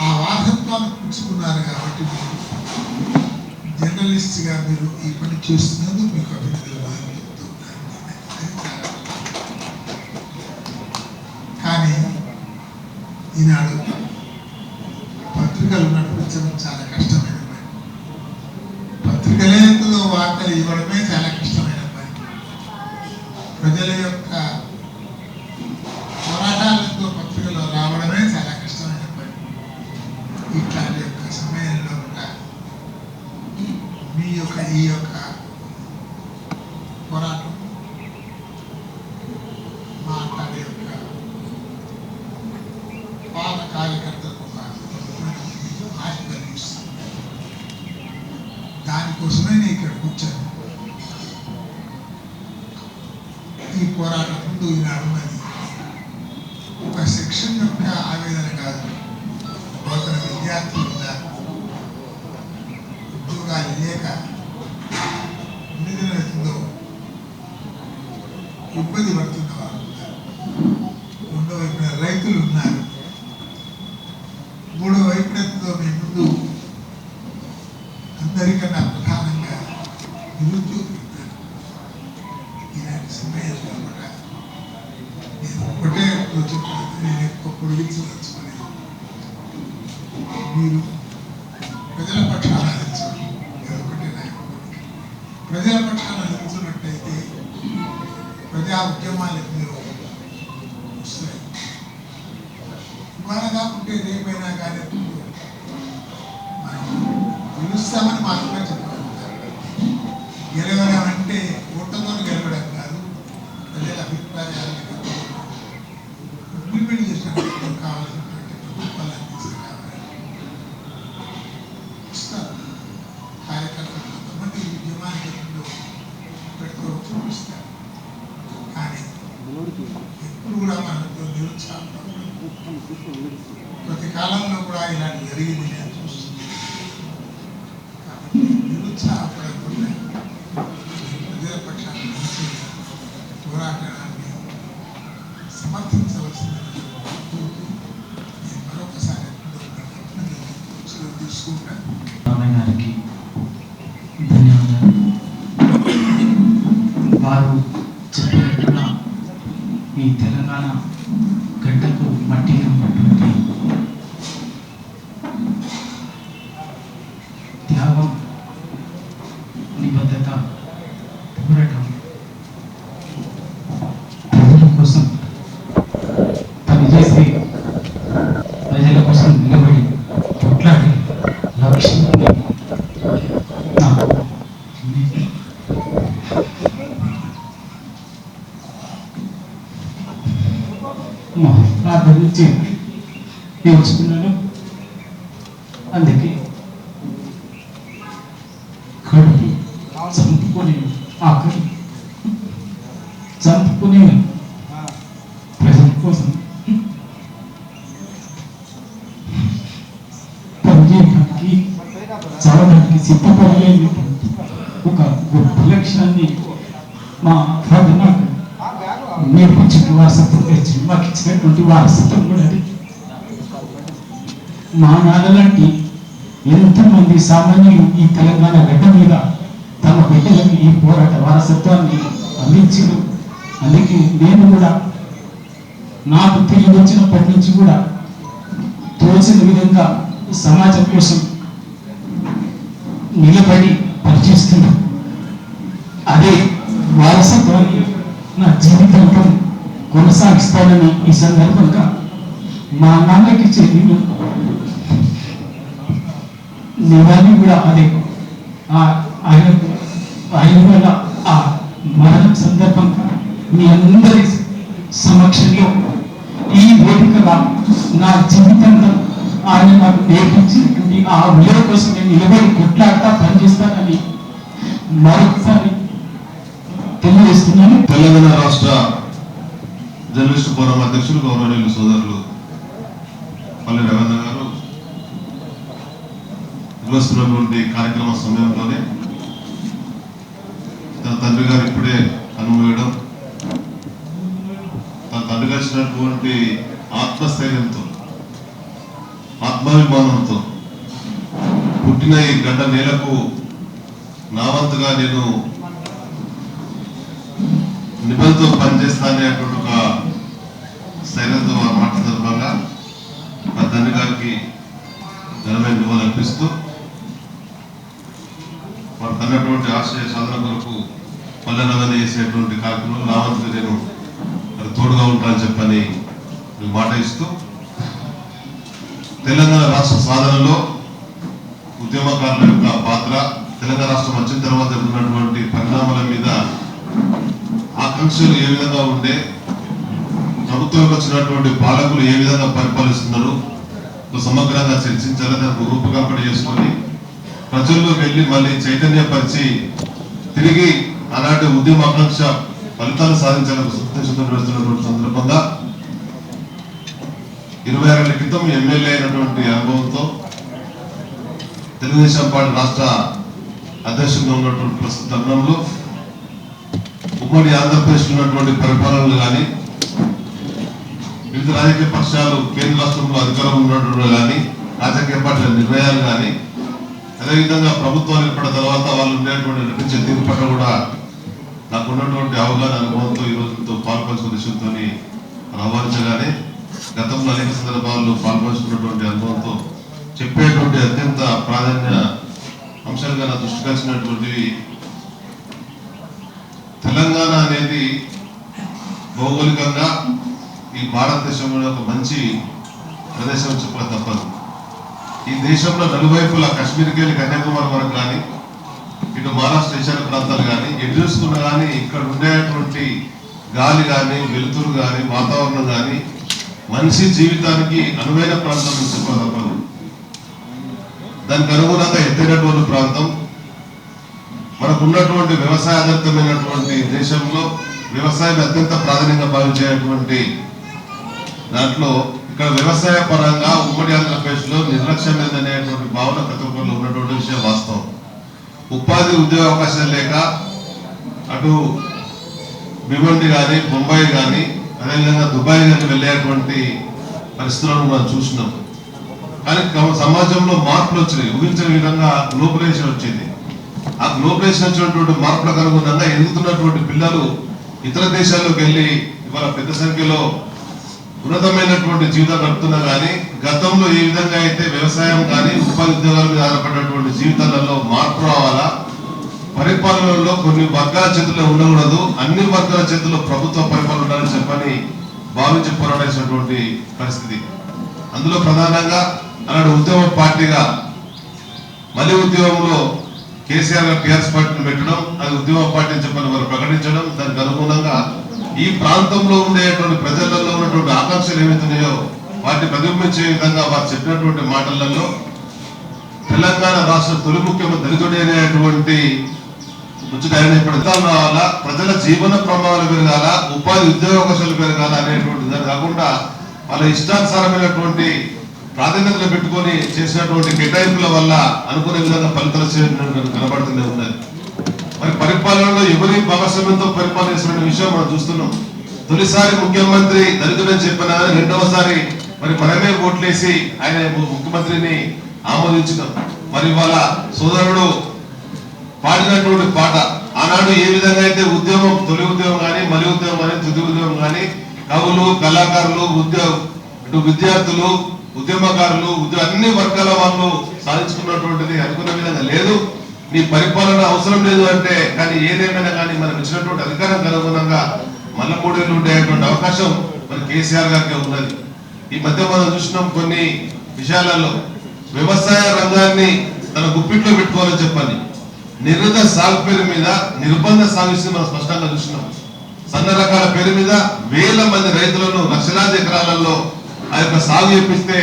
ఆ వారసత్వాన్ని పుచ్చుకున్నారు. కాబట్టి మీరు జర్నలిస్ట్గా మీరు ఈ పని చేస్తున్నందుకు మీకు అభినందనలు చెప్తున్నాను. కానీ ఈనాడు పత్రికలు నడిపించడం చాలా కష్టమైన పని. పత్రికలతో వార్తలు ఇవ్వడమే చాలా కష్టమైన పని. ప్రజల యొక్క పోరాటాలతో పత్రికలు రావడమే చాలా కష్టమైన పని. ఇట్లాంటి యొక్క సమయంలో కూడా మీ యొక్క ఈ యొక్క పోరాటం మాట్లాడే యొక్క పాత కార్యకర్తలకు ఒక ఆశ కలిగిస్తుంది. దానికోసమే నేను ఇక్కడ కూర్చొని ఈ పోరాటం ముందు ఈనాడు ఉన్నది ఒక సెక్షన్ యొక్క ఆవేదన కాదు. బోధన విద్యార్థులు ఉన్నారు, ఉద్యోగాలు లేక నిధులతో ఇబ్బంది పడుతున్న వారు ఉన్నారు. రెండో వైపున రైతులు ఉన్నారు. మూడో వైపునతో మీ ముందు అందరికన్నా ప్రధానంగా నిరుద్యోగులు ఉన్నారు. ఇలాంటి సమయంలో కూడా నేను ఒకటే చెప్తున్నాను, నేను ఎక్కువ పొడిగించదలుచుకోలేదు. మీరు ప్రజల పక్షాన నిలుచోండి. ఒకటే నాయకుడికి ప్రజల పక్షాన నిలుచున్నట్టయితే ప్రజా ఉద్యమాలు మీరు వస్తాయి. ఇవాళ కాకుంటే రేపైనా కానీ మనం గెలుస్తామని మాత్రమే చెప్పగలుగుతారు. గెలవడం అంటే ఓట్లతో గెలవడం కాదు, ప్రజల అభిప్రాయాలను ఇంప్లిమెంట్ చేసినప్పుడు కావాల్సినటువంటి ప్రభుత్వాలను తీసుకురావాలి. ఇస్తారు కార్యకర్తలు కొంతమంది ఉద్యమానికి పెట్టుకో చూపిస్తారు. కానీ ఎప్పుడు కూడా మనతో నిరుత్సాహం ప్రతి కాలంలో కూడా ఇలాంటి జరిగింది నేను చూస్తున్నాను. కాబట్టి నిరుత్సాహపడకుండా ప్రజల పక్షాన్ని నుంచి పోరాటాన్ని సమర్థించవలసిన ఈ తెలంగాణ గడ్డకు మట్టి ఉన్నటువంటి త్యాగం, నిబద్ధత, పోరాటం, ప్రజల కోసం పనిచేసి ప్రజల కోసం నిలబడి కొట్లాడి లక్ష్యాన్ని నాకు ప్రార్థన నుంచి నేర్చుకున్నాను. అందుకే కడుపు చంపుకొని ఆకలి చంపుకుని ప్రజల కోసం పనిచేయడానికి చదవడానికి సిద్ధపడలేని ఒక గొప్ప లక్ష్యాన్ని మా ఫాదర్ నాకు నేర్పించిన వారసత్వం తెచ్చి మాకు ఇచ్చినటువంటి వారసత్వం కూడా అది. మా నాన్న లాంటి ఎంతోమంది సామాన్యులు ఈ తెలంగాణ గడ్డ మీద తమ బిడ్డలకు ఈ పోరాట వారసత్వాన్ని అందించారు. అందుకే నేను కూడా నాకు తెలివి వచ్చినప్పటి నుంచి కూడా తోచిన విధంగా సమాజం కోసం నిలబడి పనిచేస్తున్నాను. అదే వారసత్వాన్ని నా జీవితంలో కొనసాగిస్తానని ఈ సందర్భంగా మా నాన్నకి చెల్లి నివాళి కూడా అదే. ఆయన వల్ల ఆ మరణం సందర్భంగా మీ అందరి సమక్షంలో ఈ వేదికగా నా జీవితంలో ఆయన నాకు నేర్పించినటువంటి ఆ విలువ కోసం నేను నిలబడి కొట్లాడతా పనిచేస్తానని మరొకసారి తెలియజేస్తున్నాను. తెలంగాణ రాష్ట్ర జర్నలిస్టు ఫోరం అధ్యక్షులు గౌరవనీయులు సోదరులు పల్లె రవీంద్ర గారు నిర్వహిస్తున్నటువంటి కార్యక్రమ సమయంలోనే తన తండ్రి గారు ఇప్పుడే అనుభవడం, తన తండ్రి కలిసినటువంటి ఆత్మస్థైర్యంతో, ఆత్మాభిమానంతో పుట్టిన ఈ గడ్డ నేలకు నా వంతుగా నేను నిబంధనతో పనిచేస్తానేటువంటి ఒక స్థైర్యంతో మాట సందర్భంగా మా తండ్రి గారికి ఘనమైన నివాళులు అర్పిస్తూ వారు కన్నటువంటి ఆశయ సాధన కొరకు పల్లెనవని చేసేటువంటి కార్యక్రమంలో నా వంతుగా నేను మరి తోడుగా ఉంటానని చెప్పని మాట ఇస్తూ, తెలంగాణ రాష్ట్ర సాధనలో ఉద్యమకారుల యొక్క పాత్ర, తెలంగాణ రాష్ట్రం వచ్చిన తర్వాత ఉన్నటువంటి పరిణామాల మీద ఆకాంక్షలు ఏ విధంగా ఉండే, ప్రభుత్వంలోకి వచ్చినటువంటి పాలకులు ఏ విధంగా పరిపాలిస్తున్నారు సమగ్రంగా చర్చించాలి. దానికి రూపకల్పన చేసుకొని ప్రజల్లోకి వెళ్ళి మళ్ళీ చైతన్యపరిచి తిరిగి ఆనాటి ఉద్యమ ఆకాంక్ష ఫలితాలు సాధించాలని ఉద్దేశంతో నడుస్తున్నటువంటి సందర్భంగా 26 ఏళ్ల క్రితం ఎమ్మెల్యే అయినటువంటి అనుభవంతో తెలుగుదేశం పార్టీ రాష్ట్ర అధ్యక్షుడిగా ఉన్నటువంటి ప్రస్తుత తరుణంలో ఉమ్మడి ఆంధ్రప్రదేశ్ ఉన్నటువంటి పరిపాలనలు కానీ, వివిధ రాజకీయ పక్షాలు కేంద్ర రాష్ట్రంలో అధికారం ఉన్నటువంటి కానీ, రాజకీయ పార్టీల నిర్ణయాలు కానీ, అదేవిధంగా ప్రభుత్వాలు ఏర్పడిన తర్వాత వాళ్ళు ఉండేటువంటి నటించే తీరు పట్ల కూడా నాకు ఉన్నటువంటి అవగాహన అనుభవంతో ఈ రోజుతో పాల్పంచుకునే విషయంతో ఆహ్వానించగానే గతంలో అనేక సందర్భాల్లో పాల్పంచుకున్నటువంటి అనుభవంతో చెప్పేటువంటి అత్యంత ప్రాధాన్య అంశాలుగా నా దృష్టికి వచ్చినటువంటివి, తెలంగాణ అనేది భౌగోళికంగా ఈ భారతదేశంలో ఒక మంచి ప్రదేశం చెప్పక తప్పదు. ఈ దేశంలో నలువైపులా కాశ్మీర్కి వెళ్ళి కన్యాకుమారి వరకు కానీ, ఇటు మహారాష్ట్ర ఈశాన్య ప్రాంతాలు కానీ ఎటు చూసుకున్నా కానీ ఇక్కడ ఉండేటువంటి గాలి కానీ, వెలుతురు కానీ, వాతావరణం కానీ మనిషి జీవితానికి అనువైన ప్రాంతం చెప్పక తప్పదు. దానికి అనుగుణంగా ఎత్తైనటువంటి ప్రాంతం, మనకు ఉన్నటువంటి వ్యవసాయ ఆధారితమైనటువంటి దేశంలో వ్యవసాయం అత్యంత ప్రాధాన్యంగా భావించేటువంటి దాంట్లో ఇక్కడ వ్యవసాయ పరంగా ఉమ్మడి ఆంధ్రప్రదేశ్ లో నిర్లక్ష్యం లేదనేటువంటి భావన ప్రతి ఒక్కరిలో ఉన్నటువంటి విషయం వాస్తవం. ఉపాధి ఉద్యోగ అవకాశాలు లేక అటు భివండి కానీ, బొంబాయి కానీ, అదేవిధంగా దుబాయ్ కానీ వెళ్ళేటువంటి పరిస్థితులను మనం చూసినాం. కానీ సమాజంలో మార్పులు వచ్చినాయి. ఊహించిన విధంగా గ్లోబలైజేషన్ వచ్చింది. ఆ గ్లోబలైజేషన్ వచ్చినటువంటి మార్పులకు అనుగుణంగా ఎదుగుతున్నటువంటి పిల్లలు ఇతర దేశాల్లోకి వెళ్ళి ఇవాళ పెద్ద సంఖ్యలో ఉన్నతమైనటువంటి జీవితం గడుపుతున్నా కానీ గతంలో ఏ విధంగా అయితే వ్యవసాయం కానీ ఉపాధి ఉద్యోగాల మీద ఆధారపడినటువంటి జీవితాలలో మార్పు రావాలా, పరిపాలనలో కొన్ని వర్గాల చేతుల్లో ఉండకూడదు, అన్ని వర్గాల చేతుల్లో ప్రభుత్వ పరిపాలన ఉండాలని చెప్పని భావించి పోరాడేసినటువంటి పరిస్థితి. అందులో ప్రధానంగా అలాంటి ఉద్యమ పార్టీగా మళ్ళీ ఉద్యమంలో కేసీఆర్ గారు టీఆర్ఎస్ పార్టీని పెట్టడం, అది ఉద్యమ పార్టీ అని చెప్పని వారు ప్రకటించడం, దానికి అనుగుణంగా ఈ ప్రాంతంలో ఉండేటువంటి ప్రజలలో ఉన్నటువంటి ఆకాంక్షలు ఏవైతున్నాయో వాటిని ప్రతిబింబించే విధంగా వారు చెప్పినటువంటి మాటలలో తెలంగాణ రాష్ట్ర తొలి ముఖ్యమంత్రి దళితుడే అనేటువంటి రావాలా, ప్రజల జీవన ప్రమాణాలు పెరగాల, ఉపాధి ఉద్యోగ అవకాశాలు పెరగాల అనేటువంటి దాని కాకుండా వాళ్ళ ఇష్టానుసారమైనటువంటి ప్రాధాన్యతలు పెట్టుకొని చేసినటువంటి కేటాయింపుల వల్ల అనుకునే విధంగా ఫలితాలు కనబడుతూనే ఉన్నది. మరి పరిపాలనలో ఎవరి భాగస్వామ్యంతో పరిపాలన చేస్తున్న విషయం మనం చూస్తున్నాం. తొలిసారి ముఖ్యమంత్రి దళితుడని చెప్పిన రెండవసారి మరి మనమే ఓట్లేసి ఆయన ముఖ్యమంత్రిని ఆమోదించడం. మరి వాళ్ళ సోదరుడు పాడినటువంటి పాట ఆనాడు ఏ విధంగా అయితే ఉద్యమం, తొలి ఉద్యమం కానీ మలి ఉద్యమం కానీ తుది ఉద్యమం కానీ కవులు, కళాకారులు, విద్యార్థులు, ఉద్యమకారులు, అన్ని వర్గాల వాళ్ళు సాధించుకున్నటువంటిది అనుకున్న విధంగా లేదు. నీ పరిపాలన అవసరం లేదు అంటే కానీ ఏదేమైనా కానీ మనం ఇచ్చినటువంటి అధికారానికి అనుగుణంగా మళ్ళా 3 ఏళ్ళు ఉండేటువంటి అవకాశం మరి కేసీఆర్ గారికి ఉన్నది. ఈ మధ్య మనం చూసినాం కొన్ని విషయాలలో వ్యవసాయ రంగాన్ని తన గుప్పిట్లో పెట్టుకోవాలని చెప్పని నిరుద్ధ సాగు పేరు మీద నిర్బంధ సాగిస్తే మనం స్పష్టంగా చూసినాం. సన్న రకాల పేరు మీద వేల మంది రైతులను లక్షలాది ఎకరాలలో ఆ యొక్క సాగు చేపిస్తే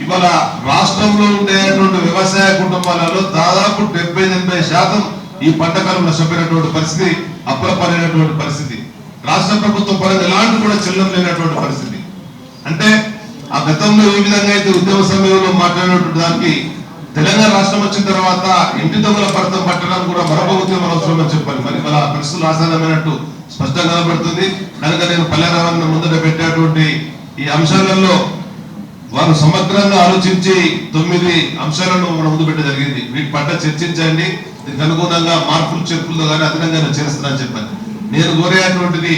ఇవాళ రాష్ట్రంలో ఉండేటువంటి వ్యవసాయ కుటుంబాలలో దాదాపు 70-80% ఈ పంట కాలం నష్టపోయినటువంటి పరిస్థితి, అప్రపరైనటువంటి పరిస్థితి, రాష్ట్ర ప్రభుత్వం పరంగా ఎలాంటి కూడా చెల్లం లేనటువంటి పరిస్థితి. అంటే ఆ గతంలో ఏ విధంగా అయితే ఉద్యమ సమయంలో మాట్లాడినటువంటి దానికి తెలంగాణ రాష్ట్రం వచ్చిన తర్వాత ఇంటి దొంగల పడతం పట్టడం కూడా మరొక ఉద్యమం అవసరం అని చెప్పాలి. మరి వాళ్ళ పరిస్థితులు ఆసానమైనట్టు స్పష్టంగా కనబడుతుంది. కనుక నేను పల్లెరావన్న ముందట పెట్టేటువంటి ఈ అంశాలలో వారు సమగ్రంగా ఆలోచించి 9 అంశాలను మన ముందు పెట్టడం జరిగింది. వీటి పట్ల చర్చించండి, దీనికి అనుగుణంగా మార్పులు చేర్పులతో కానీ అదనంగా చేస్తానని చెప్పాను. నేను కోరేటువంటిది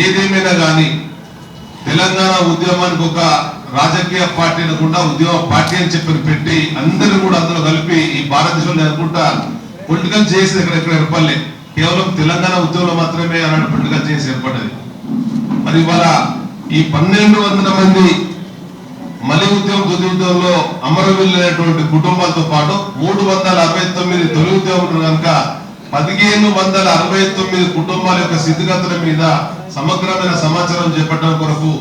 ఏదేమైనా కానీ తెలంగాణ ఉద్యమానికి ఒక రాజకీయ పార్టీ అనుకుంటా ఉద్యమ పార్టీ అని చెప్పి పెట్టి అందరూ కూడా అందులో కలిపి ఈ భారతదేశంలో అనుకుంటా పొలిటికల్ చేసి ఎక్కడెక్కడ ఏర్పడలే, కేవలం తెలంగాణ ఉద్యమంలో మాత్రమే అలాంటి పొలిటికల్ చేసి ఏర్పడ్డది. మరి ఇవాళ ఈ 1200 మంది మలి ఉద్యమం తొలి ఉద్యమంలో అమరవీరులు అనేటువంటి కుటుంబాలతో పాటు 369 తొలి ఉద్యమం కనుక 1569 కుటుంబాల యొక్క స్థితిగతుల మీద సమగ్రమైన సమాచారం చేపట్టడం కొరకు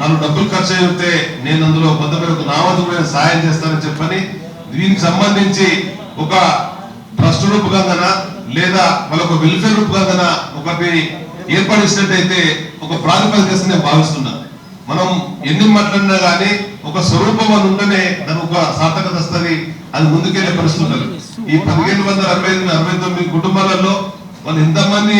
నాకు డబ్బులు ఖర్చు అయితే నేను అందులో కొంత మేరకు నా వంతు కూడా సహాయం చేస్తానని చెప్పని దీనికి సంబంధించి ఒక ట్రస్ట్ రూపకంగా లేదా వాళ్ళొక వెల్ఫేర్ రూపకంగా ఒకటి ఏర్పడినట్టయితే ఒక ప్రాతిపదిక నేను భావిస్తున్నా. మనం ఎన్ని మాట్లాడినా కానీ ఒక స్వరూపం అని ఉంటేనే దానికి ఒక సార్థకత వస్తుంది, అది ముందుకెళ్లే పరిస్థితులు. ఈ 1569 కుటుంబాలలో వాళ్ళు ఎంతమంది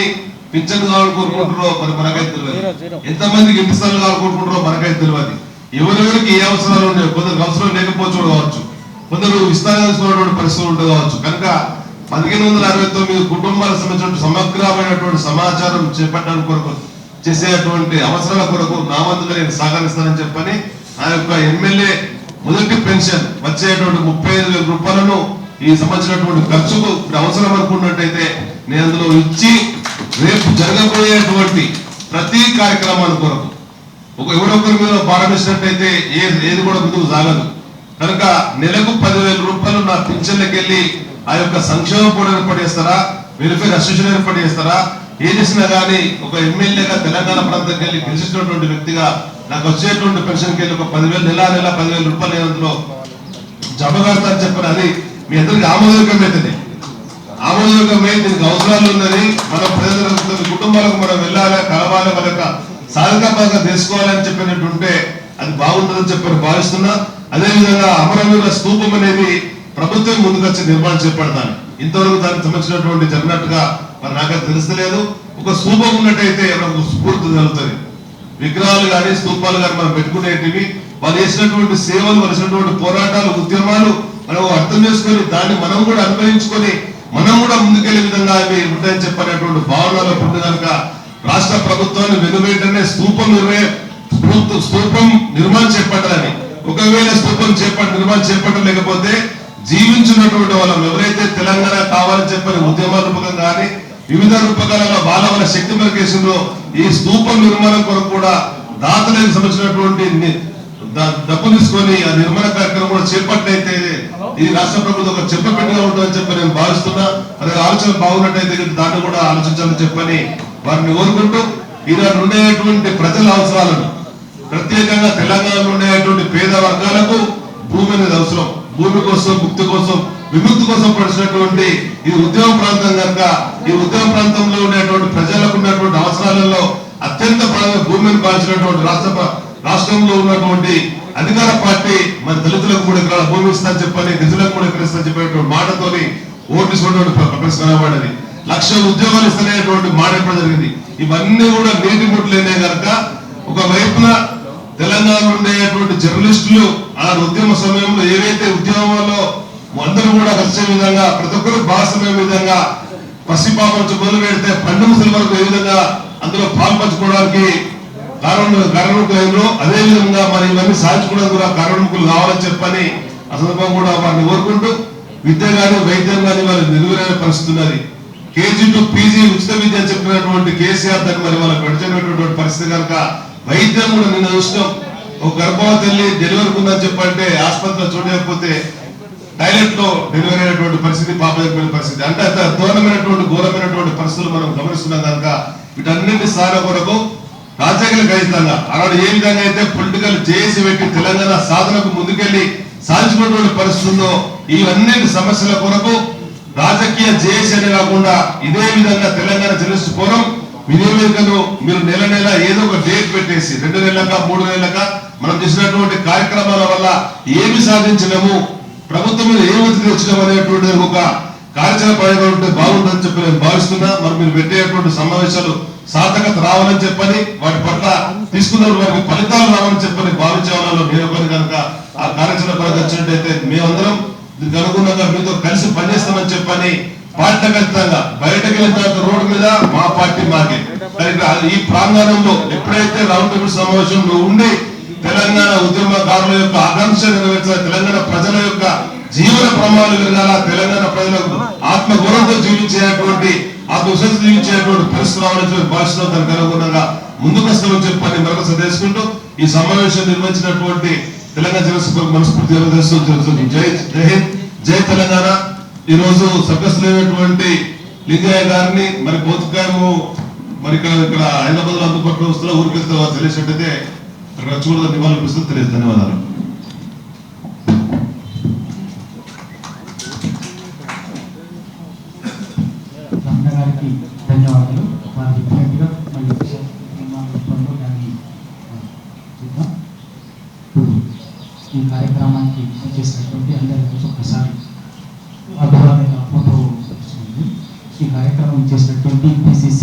పింఛన్ కావాలి కోరుకుంటారో మరి మనకైతే తెలియదు, ఎంతమందికి ఇంటి స్థలాలు కావాలి కోరుకుంటారో మనకైతే తెలియదు. ఎవరెవరికి ఏ అవసరాలు ఉన్నాయో కొందరికి అవసరం లేకపోవచ్చు కావచ్చు, కొందరు విస్తారించుకున్నటువంటి పరిస్థితులు ఉంటే కావచ్చు. కనుక 1569 కుటుంబాలకు సంబంధించిన సమగ్రమైనటువంటి సమాచారం చేపట్టడానికి కొరకు చేసేటువంటి అవసరాల కొరకు నా వంతుగా నేను సహకరిస్తానని చెప్పని ఆ యొక్క ఎమ్మెల్యే మొదటి పెన్షన్ వచ్చేటువంటి 35,000 రూపాయలను ఈ సంబంధించినటువంటి ఖర్చుకు అవసరం అనుకున్నట్టయితే నేను అందులో ఇచ్చి రేపు జరగబోయేటువంటి ప్రతి కార్యక్రమాల కొరకు ఎవరొకరి మీద ప్రారంభించినట్టయితే ఏది కూడా ముందుకు సాగదు. కనుక నెలకు 10,000 రూపాయలు నా పింఛన్లకి వెళ్ళి ఆ యొక్క సంక్షేమ బోర్డు ఏర్పాటు చేస్తారా, వెల్ఫేర్ అసోసియేషన్ ఏర్పాటు చేస్తారా, ఏం చేసినా కానీ ఒక ఎమ్మెల్యేగా తెలంగాణ ప్రాంతానికి వెళ్ళి గెలిచినటువంటి వ్యక్తిగా నాకు వచ్చేటువంటి పెన్షన్కి వెళ్ళి ఒక 10,000 నెల 10,000 రూపాయలు నేను అందులో జమ కడతాను చెప్పని అది మీ అందరికి ఆమోదయోగ్యమైతుంది. ఆమోదయోగ్యమై దీనికి అవసరాలు ఉన్నది. మన ప్రజల కుటుంబాలకు మనం వెళ్ళాలి, కలవాలి, మన యొక్క సాధకపరంగా తెలుసుకోవాలని చెప్పినట్టుంటే అది బాగుంటుందని చెప్పని భావిస్తున్నా. అదేవిధంగా అమరవీరుల స్తూపం అనేది ప్రభుత్వం ముందుకు వచ్చి నిర్మాణం చేపడతాను. ఇంతవరకు దానికి సంబంధించినటువంటి జరిగినట్టుగా మరి నాకైతే తెలుస్తలేదు. ఒక స్తూపం ఉన్నట్టయితే మనకు స్ఫూర్తి కలుగుతుంది. విగ్రహాలు కానీ స్తూపాలు కానీ మనం పెట్టుకునేటివి వాళ్ళు చేసినటువంటి సేవలు, చేసినటువంటి పోరాటాలు, ఉద్యమాలు మనం అర్థం చేసుకొని దాన్ని మనం కూడా అనుభవించుకొని మనం కూడా ముందుకెళ్లే విధంగా అవి ఉంటాయని చెప్పనేటువంటి భావనలో పుట్టి కనుక రాష్ట్ర ప్రభుత్వాన్ని వెనువెంటనే స్తూపం నిర్మాణం చేపట్టాలని. ఒకవేళ స్తూపం నిర్మాణం చేపట్టలేకపోతే జీవించినటువంటి వాళ్ళం ఎవరైతే తెలంగాణ కావాలని చెప్పని ఉద్యమాల రూపకం కానీ వివిధ రూపకాలలో వాళ్ళ శక్తి ప్రకేశంలో ఈ స్తూపం నిర్మాణం కొరకు కూడా దాతలకు సంబంధించినటువంటి డబ్బు తీసుకొని ఆ నిర్మాణ కార్యక్రమం కూడా చేపట్లయితే ఈ రాష్ట్ర ప్రభుత్వం ఒక చెప్పపెట్టుగా ఉంటుందని చెప్పి నేను భావిస్తున్నా. అదే ఆలోచన బాగున్నట్టయితే దాన్ని కూడా ఆలోచించాలని చెప్పని వారిని కోరుకుంటూ ఈనాడు ఉండేటువంటి ప్రజల అవసరాలను ప్రత్యేకంగా తెలంగాణలో ఉండేటువంటి పేద వర్గాలకు భూమి అనేది అవసరం. భూమి కోసం, ముక్తి కోసం, విముక్తి కోసం పడిచినటువంటి ఈ ఉద్యమ ప్రాంతం కనుక ఈ ఉద్యమ ప్రాంతంలో ఉండేటువంటి ప్రజలకు ఉన్నటువంటి అవసరాలలో అత్యంత భూమిని పాల్చినటువంటి రాష్ట్రంలో ఉన్నటువంటి అధికార పార్టీ మన దళితులకు 3 ఎకరాల భూమి ఇస్తా చెప్పని, గిరిజనులకు 3 ఎకరాలు ఇస్తా చెప్పేటువంటి మాటతోని ఓట్లు కనబడని 1,00,000 ఉద్యోగాలు ఇస్తనేటువంటి మాట ఎప్పుడు జరిగింది. ఇవన్నీ కూడా నీటి ముట్లేనే కనుక ఒకవైపున తెలంగాణలో ఉండేటువంటి జర్నలిస్టులు ఆ ఉద్యమ సమయంలో ఏవైతే ఉద్యమంలో అందరూ కూడా వచ్చే విధంగా ప్రతి ఒక్కరు భాగస్వామ్య విధంగా పసిపాప నుంచి మొదలు పెడితే పండు ముసలి వరకు ఏ విధంగా అందులో పాల్పంచుకోవడానికి కారణముకులు అదే విధంగా మరి ఇవన్నీ సాధించుకోవడానికి కూడా కారణముకులు కావాలని చెప్పని ఆ సందర్భం కూడా వారిని కోరుకుంటూ విద్య కానీ వైద్యం కానీ వాళ్ళు నిలువైన పరిస్థితి ఉన్నది. KG to PG ఉచిత విద్య అని చెప్పినటువంటి కేసీఆర్ దాన్ని మరి వాళ్ళకి పెడుతున్నటువంటి పరిస్థితి కనుక వైద్యం కూడా నిన్న చూసినాం. ఒక గర్భవతి వెళ్ళి డెలివరీ ఉందని చెప్పంటే ఆసుపత్రిలో చూడలేకపోతే టాయిలెట్ లో డెలివరీ అయినటువంటి పరిస్థితి, పాప జరిపిన పరిస్థితి అంటే అంత ఘోరమైనటువంటి పరిస్థితులు మనం గమనిస్తున్నాం కనుక వీటన్నింటి సాధన కొరకు రాజ్యాంగ గణితంగా ఆనాడు ఏ విధంగా అయితే పొలిటికల్ జేఏసీ పెట్టి తెలంగాణ సాధనకు ముందుకెళ్లి సాధించుకున్నటువంటి పరిస్థితి ఉందో ఇవన్నీ సమస్యల కొరకు రాజకీయ జేఏసీ అనే కాకుండా ఇదే విధంగా తెలంగాణ జర్నలిస్ట్ ఫోరం వినియోగను మీరు నెల ఏదో ఒక డేట్ పెట్టేసి 2 నెలలుగా 3 నెలలుగా మనం చేసినటువంటి కార్యక్రమాల వల్ల ఏమి సాధించినము, ప్రభుత్వం మీద ఏ ఒత్తిడి వచ్చినాం అనేటువంటి ఒక కార్యాచరణ పడే బాగుంటుందని చెప్పి నేను భావిస్తున్నా. మరి మీరు పెట్టేటువంటి సమావేశాలు సార్థకత రావాలని చెప్పని వాటి పట్ల తీసుకున్న వారికి ఫలితాలు రావాలని చెప్పని భావించే వాళ్ళలో నేను కనుక ఆ కార్యాచరణ పరంగా వచ్చినట్టయితే మేమందరం దీనికి అనుగుణంగా మీతో కలిసి పనిచేస్తామని చెప్పని పార్టీగతంగా బయటకు వెళ్ళిన తర్వాత రోడ్డు మీద మా పార్టీ మాకే ఈ ప్రాంగణంలో ఎప్పుడైతే రౌండ్ టేబుల్ సమావేశంలో ఉండి తెలంగాణ ఉద్యమకారుల యొక్క ఆకాంక్ష నెరవేర్చాలి, తెలంగాణ ప్రజల యొక్క జీవన ప్రమాణాలు వినాలా, తెలంగాణ ప్రజలకు ఆత్మగౌరవంతో జీవించేటువంటి ఆత్మవిశ్వాసం జీవించేటువంటి పరిస్థితి రావాలని భాషలో దానికి అనుగుణంగా ముందుకు వస్తామని చెప్పని మరొకసారి తెలుసుకుంటూ ఈ సమావేశం నిర్వహించినటువంటి తెలంగాణ జన మనస్ఫూర్తి జై హింద్, జై తెలంగాణ. ఈ రోజు సభ్యస్తులైనటువంటి లింగయ్య గారిని మరి భౌతికాయము మరి ఇక్కడ హైదరాబాద్ లో అందుబాటులో వస్తున్న ఊరికి తెలిసినట్టయితే అక్కడ చూడదని నివాళులు ప్రస్తుతం తెలియదు. ధన్యవాదాలు. గారికి ధన్యవాదాలు. వారి చెప్పినట్టుగా మళ్ళీ దాన్ని చూద్దాం. ఇప్పుడు ఈ కార్యక్రమానికి చేసినటువంటి అందరికీ ఒకసారి అద్భుతమైన ఫోటో వస్తుంది. ఈ కార్యక్రమం చేసినటువంటి PCC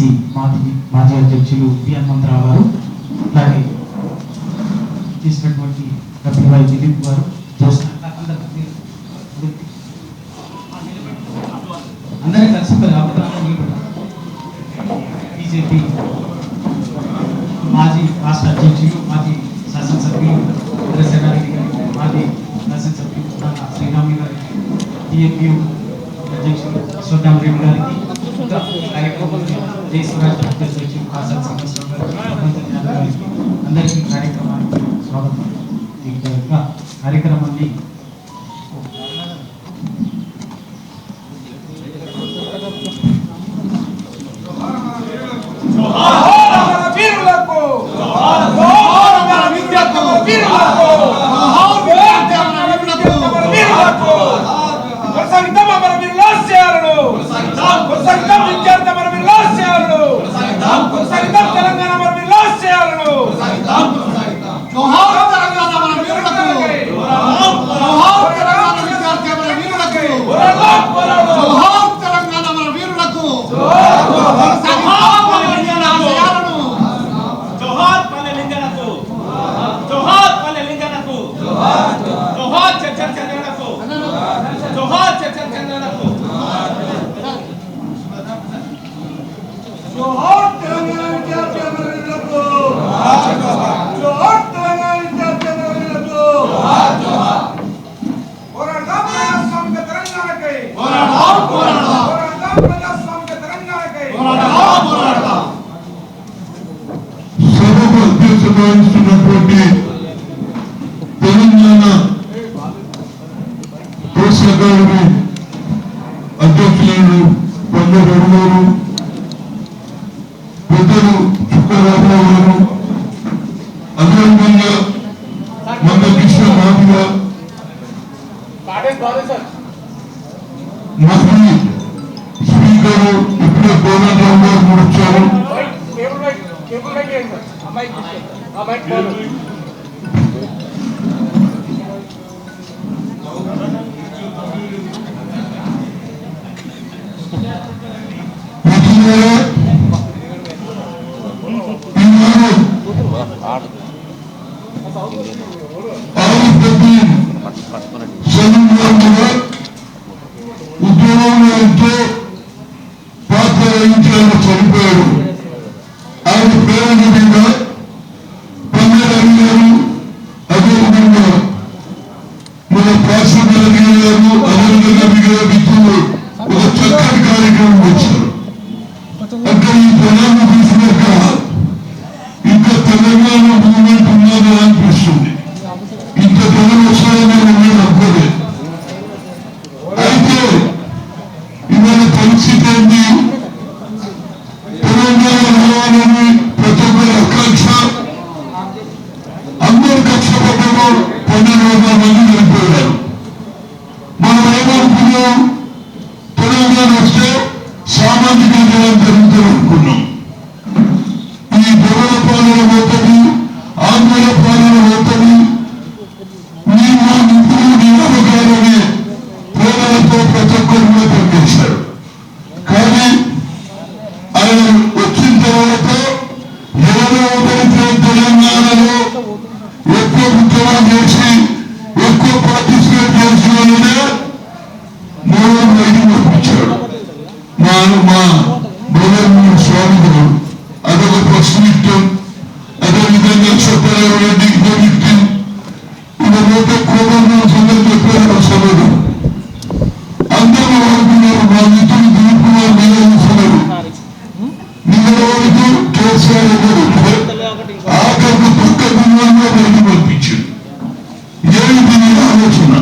మాజీ అధ్యక్షులు పి హనుమంతరావు గారు, అలాగే చేసినటువంటి కపిలవాయి దిలీప్ గారు, అందరూ కలిసి బీజేపీ మాజీ రాష్ట్ర అధ్యక్షులు, మాజీ శాసనసభ్యులు ఇంద్రసేనారెడ్డి గారికి, మాజీ శాసనసభ్యులు శ్రీరాములు గారికి, TMU అధ్యక్షులు అశ్వత్థామరెడ్డి గారికి, కార్యక్రమం జై స్వరాజ్ అధ్యక్షులు కాసాల శ్రీనివాసరావు గారికి, అందరికీ కార్యక్రమానికి స్వాగతం. ఈ కార్యక్రమాన్ని తెలంగాణ అధ్యక్షత వహిస్తున్నటువంటి తెలంగాణ ప్రెస్ అకాడమీ అధ్యక్షులు పండుగ గారు, పెద్దలు చుక్కరామారావు గారు, అదేవిధంగా మన కృష్ణ మాదిగా మంత్రి స్పీకరు ఇప్పుడే కోదండరావు గారు కూడా వచ్చారు. ఉద్యోగంలో ఎంతో పాత్ర వహించాలని చనిపోయాడు. ఆయన ప్రేరణ మీద పంజాబీ గారు, అదేవిధంగా మన పాశ్వల గారు, అదేవిధంగా మిగిలిన మిత్రులు ఒక చక్కటి కార్యక్రమం వచ్చారు. అక్కడ ఈ జనాన్ని చూసినాక ఇంకా తెలంగాణ మూవ్మెంట్ ఉన్నది అనిపిస్తుంది. ఇంత జనం వస్తారని నేను అనుకోలేదు. అయితే ఇవాళ పరిస్థితి ఏంటి? తెలంగాణ రావాలని ప్రతి ఒక్కరి ఆకాంక్ష. అందరు కష్టపడ్డారు. 12,000 మంది చనిపోయారు. మనం ఏమనుకున్నాం? తెలంగాణ వస్తే సామాజిక న్యాయం జరుగుతుంది అనుకున్నాం. ఈ జగల పాలన పోతుంది, ఆంధ్ర పాలన పోతుంది. నీవు నిపుణులు నియామకాలనే ప్రేరణతో ప్రతి ఒక్కరు పనిచేశారు. కానీ ఆయన వచ్చిన తర్వాత ఎవరైతే తెలంగాణలో ఎక్కువ ఉద్యోగం చేసి ఎక్కువ పార్టిసిపేట్ చేసిన వాళ్ళనే 3 పంపించాడు. మా బ్రదర్ స్వామికుడు అదొక ప్రశ్నిత్యం. అదేవిధంగా సత్యనారాయణ రెడ్డి వ్యక్తి ఇవన్నీ కోపంగా సందర్భం చెప్పారు. అసలు అందరూ వాడుకున్నారు. మా మిత్రులు దిగుతున్నారు. నిలదీస్తున్నారు. నిలవరకు కేసీఆర్ ఆఖరికి పక్క దిగువగా బయట పంపించాడు. ఏమి దీని ఆలోచన?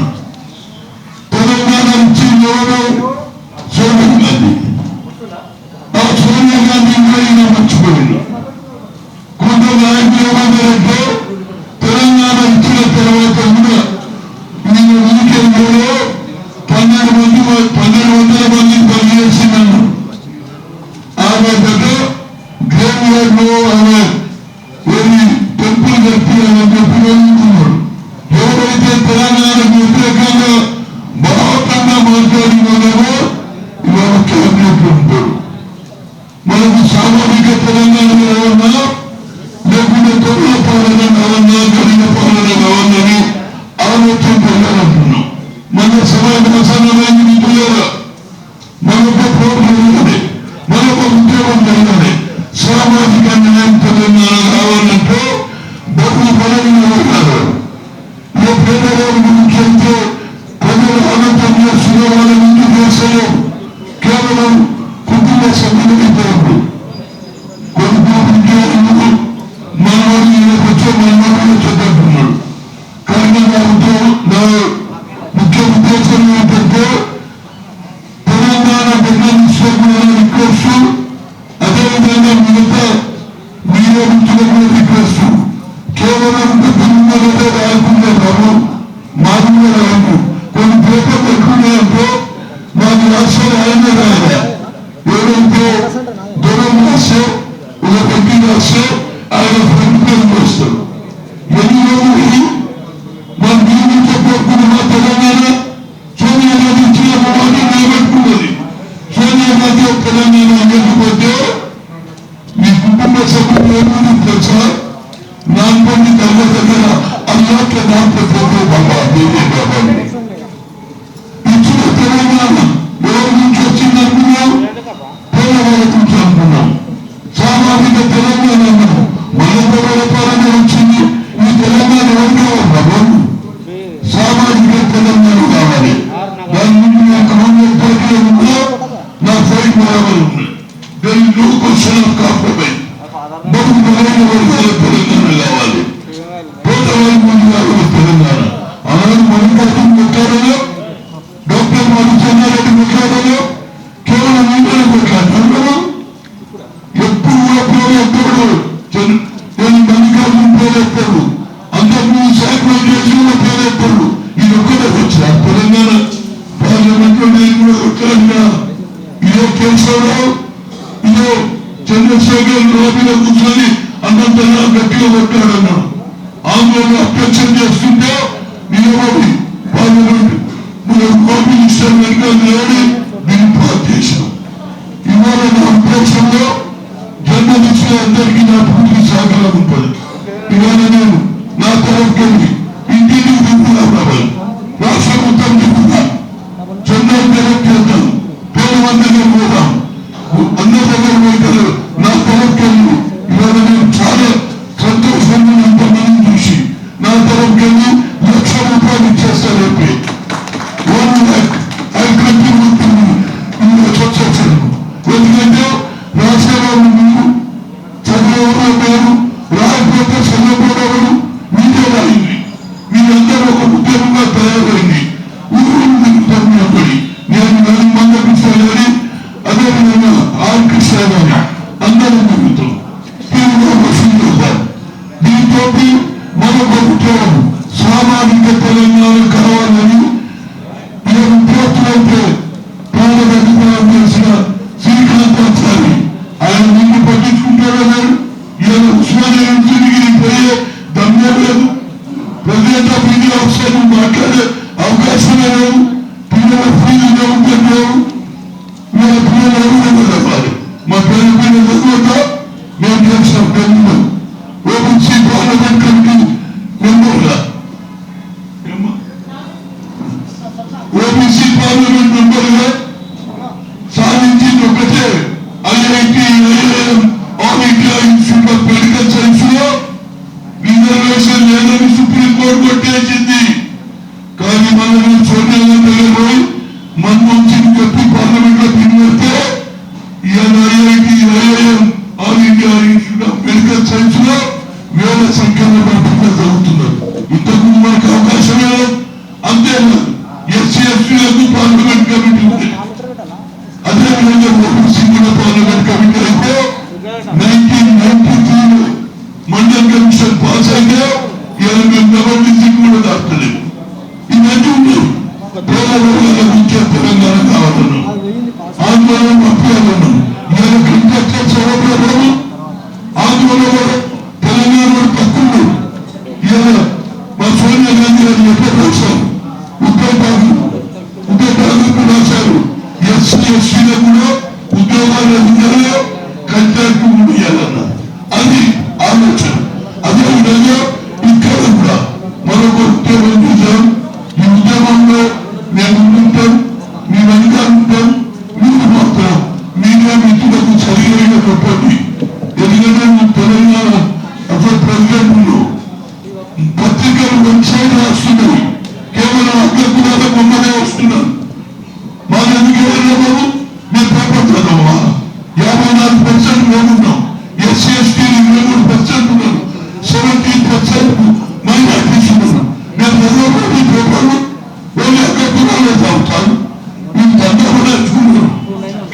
తెలంగాణ నుంచి ఎవరు? సోనియా గాంధీ. ఆ సోనియా గాంధీ కూడా ఈయన మర్చిపోయింది. కొందరు నాయకులు ఏమన్నారంటే తెలంగాణ ఇచ్చిన తర్వాత కూడా నేను వీకెండ్లో 1200 మంది పనిచేసినాను. ఆమె దగ్గర గ్రేవ్ యార్డ్ లో ఆమె టెంపుల్ కట్టిందని చెప్పి వెళ్తున్నాడు. ఎవరైతే తెలంగాణకు వ్యతిరేకంగా బలవంతంగా మాట్లాడినారో ఇవాళ క్యాబినెట్ ఉంటాడు. మనకు సామాజిక తెలంగాణ కావాలన్నా లేకుంటే తొమ్మిద పాలన కావాలన్నా గడిన పాలన కావాలని ఆలోచన చేయాలంటున్నాం. మన సమయం ప్రసన్నమైన మిత్రులారా, మనకు ప్రోగ్రాం ఉన్నది, మనకు ఉద్యోగం జరిగినది. సామాజిక న్యాయం తెలంగాణ కావాలంటే డబ్బు బలమైన ఉన్నారు. ఏ పేదవారి గురించి అయితే ప్రజలు ఆనందం చేస్తున్న వాళ్ళ ముందు చేస్తారు. కేవలం కుటుంబ సభ్యులతో కొడుకు ఉద్యోగులు మనవాడు వచ్చే మనవాడు చదువుతున్నాడు. కానీ నా ముఖ్య ఉద్దేశం ఏంటంటే తెలంగాణ రిక్వెస్ట్, అదేవిధంగా మిగతా మీడియా మిత్రులకు రిక్వెస్ట్. కేవలం తెలంగాణలో రాయకుండా బాబు మాది కూడా రాదు. కొన్ని పేపర్లు ఎక్కున్నాయంటే మాకు రాష్ట్రాలు ఆయన రాయాలి. ఎవరైతే దూరం రాస్తే ఒక పెట్టి రాస్తే ఆయన ప్రభుత్వం వస్తారు. ఎన్ని రోజులు మన దీన్ని చెప్పకుండా మా తెలంగాణ సోనియా గాంధీ ఇచ్చిన మాట నిలబెట్టుకున్నది. సోనియా గాంధీ తెలంగాణ అందకపోతే మీ కుటుంబ సభ్యులు ఏమని తెలుసా? నాన్పల్లి ధర్మ దగ్గర అల్లాట్ల నాన్పల్లి బాబా దేవే బాబా ఇచ్చిన తెలంగాణ ఎవరి నుంచి వచ్చింది అనుకున్నాం? పేదవాళ్ళ నుంచి అనుకున్నాం. సామాజిక తెలంగాణ మన పాలన వచ్చింది. ఈ తెలంగాణ ఎవరికో బాబు సామాజిక తెలంగాణ కావాలి. దాని నుండి నా కాంగ్రెస్ పార్టీలో ఉందో నా ఫైట్ బరాబర్ ఉంది. దాని నో క్వశ్చన్ ఆఫ్ కాంప్రమైజ్. బహు బలమైన వర్గాల తెలంగాణ పేదెత్తారు, అంతకుముందు సాక్రిఫైస్ పేదెత్తారు. ఇది ఒక్కటే వచ్చిన తెలంగాణ పార్లమెంట్ లో నేను కూడా కొట్టాను. ఇదో కేశవరావు, ఇదో చంద్రశేఖర్ లోపల కూర్చొని అంతంతలా గట్టిగా కొట్టాడన్నాడు. ఆందోళన అభ్యక్షం చేస్తుంటే నిలబడి పార్లమెంట్ కాపీ ఇష్టం వెనుక నిలబడి దీన్ని పాస్ చేశాం. ఇవాళ నా ఉద్దేశంలో జర్నలిస్టులు అందరికీ నా పూర్తి సహకారం ఉంటుంది. ఇవాళ నేను నా తరఫుకెళ్ళి ఇంటికి దిగుతున్నాం రావాలి, రాష్ట్రం మొత్తం దిగుతున్నాం, చంద్రం తెరకెళ్తాం, పేదమందిగా పోదాం, అందరి దగ్గర పోతారు. నా తరఫుకెళ్ళి ఇవాళ నేను చాలా సంతోషంగా ఇంతమందిని చూసి నా తరఫుకెళ్ళి 1,00,000 రూపాయలు ఇచ్చేస్తారు. రేపే 1 lakh I contribute in the succession. ఎందుకంటే రాష్ట్రంలో మీరు చంద్రబాబు గారు రాకపోతే చంద్రబాబు మీదే అయింది. మీరందరూ ఒక ఉద్యమంగా తయారైంది. ఊరు తిరుగుతున్నప్పటి నేను 4 మంది కృష్ణ అదేవిధంగా ఆర్ కృష్ణ గారి అందరూ తిరుగుతాం. దీంతో మరొక ఉద్యోగం సామాజిక తెలంగాణ కావాలని విద్యార్థులైతే ప్రాణం అధికారం చేసిన శ్రీకాంతాచారి ఆయన ముందు పట్టించుకుంటారన్నారు. ఈయన ఉస్మానియా యూనివర్సిటీకి పోయే దమ్మే లేదు, ప్రెసిడెంట్ ఆఫ్ ఇండియా ఒకసారి మాట్లాడే అవకాశమే లేదు. పిల్లల ఫీజు చదువుతాం లేవు, వీళ్ళ పిల్లలు ఎవరు చెప్పాలి. మా పేరు చదువుతా మేము చేస్తాం. తెలుగులో ఓబీసీ పార్లమెంట్ కమిటీ మెంబర్గా ఓబీసీ పార్లమెంట్ మెంబర్గా సాధించింది ఒకటే IIT IIM all India institute of medical science లో రిజర్వేషన్ లేదని సుప్రీంకోర్టు కొట్టేసింది. కానీ మనం సోనియా పోయి మన్మోహన్ చెప్పి పార్లమెంట్ లో తిరిగితే ఇవాళ IIT IIM all India institute of medical science లో వేల సంఖ్యలో పిల్లలు చదువుతున్నారు. ఇంతకుముందు మనకు అవకాశమే అంతేకాదు ఎస్సీ ఎస్టీలకు పార్లమెంట్ కమిటీ ఉంది. అదేవిధంగా ఓబీసీ కూడా పార్లమెంట్ కమిటీ అయితే 1993 మండల్ కమిషన్ పాస్ అయితే ఇవాళ మేము డబల్ డిజిట్ కూడా దాటలేదు. ఇవన్నీ ఉన్నాయి. పేదవర్గాల గురించే తెలంగాణ కావాలన్నాం, ఆందోళన పంపించాలన్నాం. ఇవాళ కంట్రాక్టర్ సౌలభ్యం ఆందోళన తెలంగాణ తక్కువ. ఇవాళ మా సోనియా గాంధీ గారు ఎప్పుడు రాశారు, ఉద్యోగాలు రాశారు. ఎస్సీ ఎస్టీలో కూడా ఉద్యోగాలు ఇవ్వాలి, కంట్రాక్ట్ కూడా ఇవ్వాలన్నారు. అది ఆలోచన. అదేవిధంగా ఇక్కడ కూడా మరొక ఉద్యోగం చూసాం. ఈ ఉద్యమంలో మేము ఉంటాం, మీ వెనుక ఉంటాం. మీరు మాత్రం మీడియా మిత్రులకు సరిగైన చెప్పండి. ఎందుకంటే తెలంగాణ అసలు ప్రెసిడెంట్లు పత్రికలు వెబ్సైట్ రాస్తున్నాయి, కేవలం అగ్రకులాల బొమ్మనే వస్తున్నారు. మాకు ఎందుకు వెళ్ళినప్పుడు మేము పేపర్ చదవా? 54% మేమున్నాం, ఎస్సీ ఎస్టీలు 23% ఉన్నారు, 17% మైనార్టీస్ ఉన్నారు. మేము చదవబోయే పేపర్లు వాళ్ళు అగ్రకులాలే చదువుతారు. మీకు దండ కూడా నేర్చుకుంటున్నారు.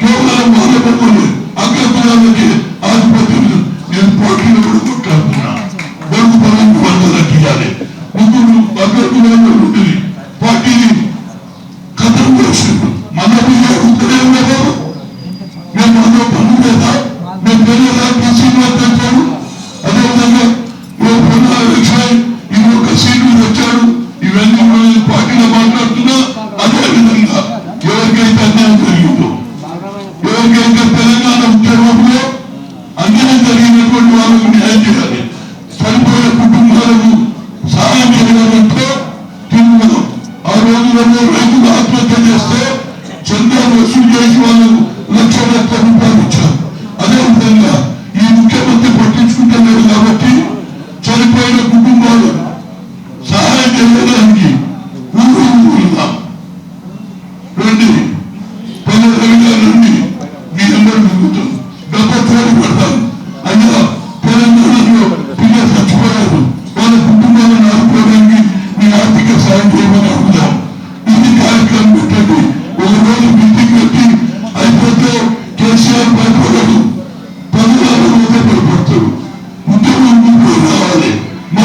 కేవలం వాళ్ళ బొమ్మలు అగ్రకులాలకి ఆధిపత్యం. నేను పోటీలు కూడా కొట్టాడుతున్నా. బడుగు పనులు వాళ్ళకి ఇవ్వాలి. ముగ్గురు అగ్రకులాల్లో ఉంటుంది. పార్టీని కథం చేసిండు. మన ఉత్తరే ఉండదు. మేము మనలో పనులు లేదా? మేము పెళ్ళదా సీట్లు తెచ్చాడు. అదేవిధంగా ఇంకొక సీట్లు తెచ్చాడు. ఇవన్నీ పార్టీలో మాట్లాడుతున్నా. అదేవిధంగా ఎవరికైతే అన్యాయం జరిగిందో, ఎవరికైతే తెలంగాణ ఉద్యమంలో అన్యాయం జరిగినటువంటి వాళ్ళకు న్యాయం చేయాలి. చనిపోయే కుటుంబాలకు సహాయం చేయాలంటే తిరుగుదాం. ఆ రోజులలో రైతులు ఆత్మహత్య చేస్తే చంద్రాలు వసూలు చేసి వాళ్ళకు లక్షల రూపాయలు ఇచ్చారు. అదేవిధంగా ఈ ముఖ్యమంత్రి పట్టించుకుంటలేదు కాబట్టి చనిపోయిన కుటుంబాలు సహాయం చేయడానికి ఊరుగా రండి, పల్లె రవిగా రండి, మీ అందరూ తిరుగుతాం. డబ్బు పడతాం. అయ్యా తెలంగాణలో పిల్లలు చచ్చిపోయారు, వాళ్ళ కుటుంబాలను ఆదుకోవడానికి మీ ఆర్థిక సాయం చేయమని అడుగుదాం. ఇది కార్యక్రమం పెట్టండి. ఒక రోజు మీటింగ్ పెట్టి అయిపోతే కేసీఆర్ భయపడదు, 16 రోజులు భయపడతాడు. ఉద్యోగం ముందు రావాలి. మా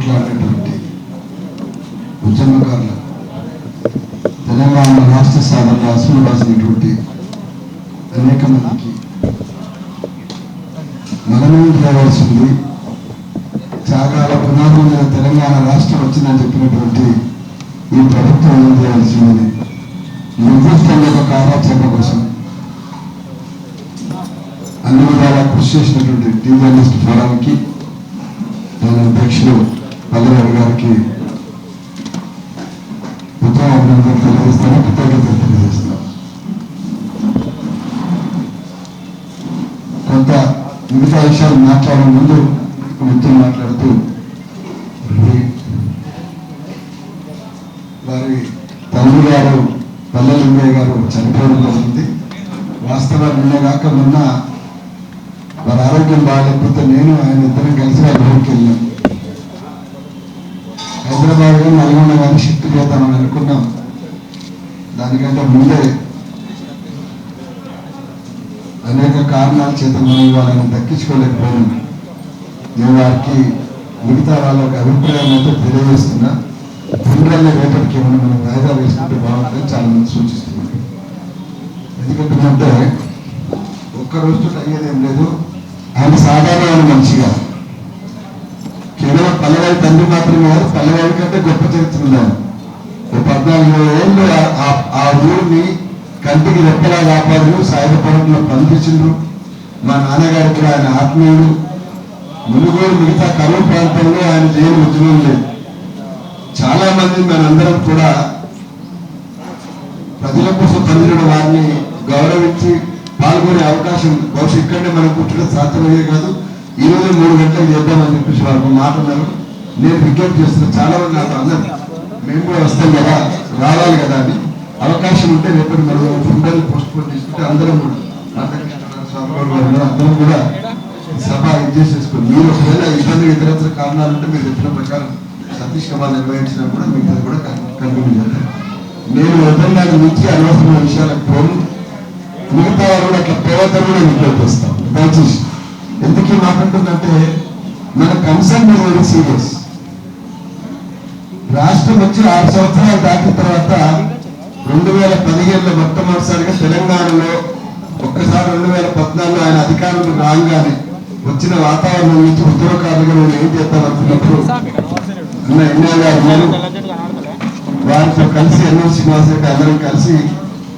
కొట్లాడినటువంటి ఉద్యమకారులు తెలంగాణ రాష్ట్ర సాధనలో అసలు రాసినటువంటి అనేక మందికి మనమే రావాల్సింది. త్యాగాల పునాదుల మీద తెలంగాణ రాష్ట్రం వచ్చిందని చెప్పినటువంటి ఈ ప్రభుత్వం ఏం చేయాల్సింది నిర్దిష్టంగా ఒక కార్యాచరణ కోసం అన్ని విధాలా కృషి చేసినటువంటి టీ జర్నలిస్ట్ ఫోరానికి దాని అధ్యక్షులు పల్లెరావు గారికి ఉత్తమ అభినందనలు తెలియజేస్తాను, కృతజ్ఞతలు తెలియజేస్తున్నాను. కొంత మిగతా విషయాలు మాట్లాడే ముందు మిత్రులు మాట్లాడుతూ వారి తండ్రి గారు పల్లెలింగయ్య గారు చనిపోవడం జరిగింది. వాస్తవాలు నిన్నగాక మొన్న వారి ఆరోగ్యం బాగాలేకపోతే నేను ఆయన ఇద్దరం కలిసి వారి ఊరికి వెళ్ళాం. హైదరాబాద్ కానీ నల్గొండ కానీ షిఫ్ట్ చేద్దామని అనుకున్నాం. దానికంటే ముందే అనేక కారణాల చేత మనం వాళ్ళని దక్కించుకోలేకపోయినాం. నేను వారికి మిగతా వాళ్ళకి అభిప్రాయం అయితే తెలియజేస్తున్నా. పునరాన్ని రేపటికి ఏమైనా మనం వాయిదా వేసుకుంటే బాగుంటుందని చాలా మంది సూచిస్తున్నారు. ఎందుకంటే ఒక్కరోజు అయ్యేది ఏం లేదు. ఆయన సాధారణమైన మనిషిగా కేవలం పల్లెవాడి తండ్రి మాత్రమే కాదు, పల్లెవాడి కంటే గొప్ప చరిత్ర ఉన్నాను. 14 ఏళ్ళు ఆ ఊరిని కంటికి రెప్పలా కాపాడు, సాయుధపడంలో పనిపించిండ్రు. మా నాన్నగారు కూడా ఆయన ఆత్మీయుడు. మునుగోడు మిగతా కరువు ప్రాంతంలో ఆయన చేయని ఉద్యమం లేదు. చాలా మంది మనందరం కూడా ప్రజల కోసం పనిచేయడం వారిని గౌరవించి పాల్గొనే అవకాశం బహుశా ఇక్కడనే మనం కూర్చోడం సాధ్యమయ్యే కాదు. ఈ రోజు 3 గంటలకు చేద్దామని చెప్పేసి వాళ్ళకు మాట ఉన్నారు. నేను విజ్ఞప్తి చేస్తున్నా. చాలా మంది నాకు అన్నారు మేము కూడా వస్తాం కదా, రావాలి కదా అని. అవకాశం ఉంటే రేపటి మనం ఫుడ్ని పోస్ట్ పోన్ చేసుకుంటే అందరం కూడా అందరం కూడా సభ ఇచ్చేసేసుకోండి. మీరు ఒకవేళ ఇబ్బంది ఇతరత్ర కారణాలు ఉంటే మీరు చెప్పిన ప్రకారం సతీష్ కుమార్ నిర్వహించినా కూడా మీకు అది కూడా కంటిన్యూ చేయాలి. నేను వద్దన్నాక నుంచి అనవసరమైన విషయాలకు పోను. మిగతా వారు కూడా అట్లా పోవద్దని కూడా విజ్ఞప్తి వస్తాం. దయచేసి ఎందుకు మాట్లాడుతుందంటే మన కన్సర్న్ వెరీ సీరియస్. రాష్ట్రం వచ్చి 6 సంవత్సరాలు దాటిన తర్వాత 2015లో మొట్టమొదటిసారిగా తెలంగాణలో ఒక్కసారి 2014లో ఆయన అధికారులు రాగానే వచ్చిన వాతావరణం నుంచి ఉద్యోగకారులుగా నేను ఏం చేద్దాం అనుకున్నప్పుడు అన్న ఎన్ఆర్ గారు వారితో కలిసి ఎన్ఎల్ శ్రీనివాసరెడ్డి అందరం కలిసి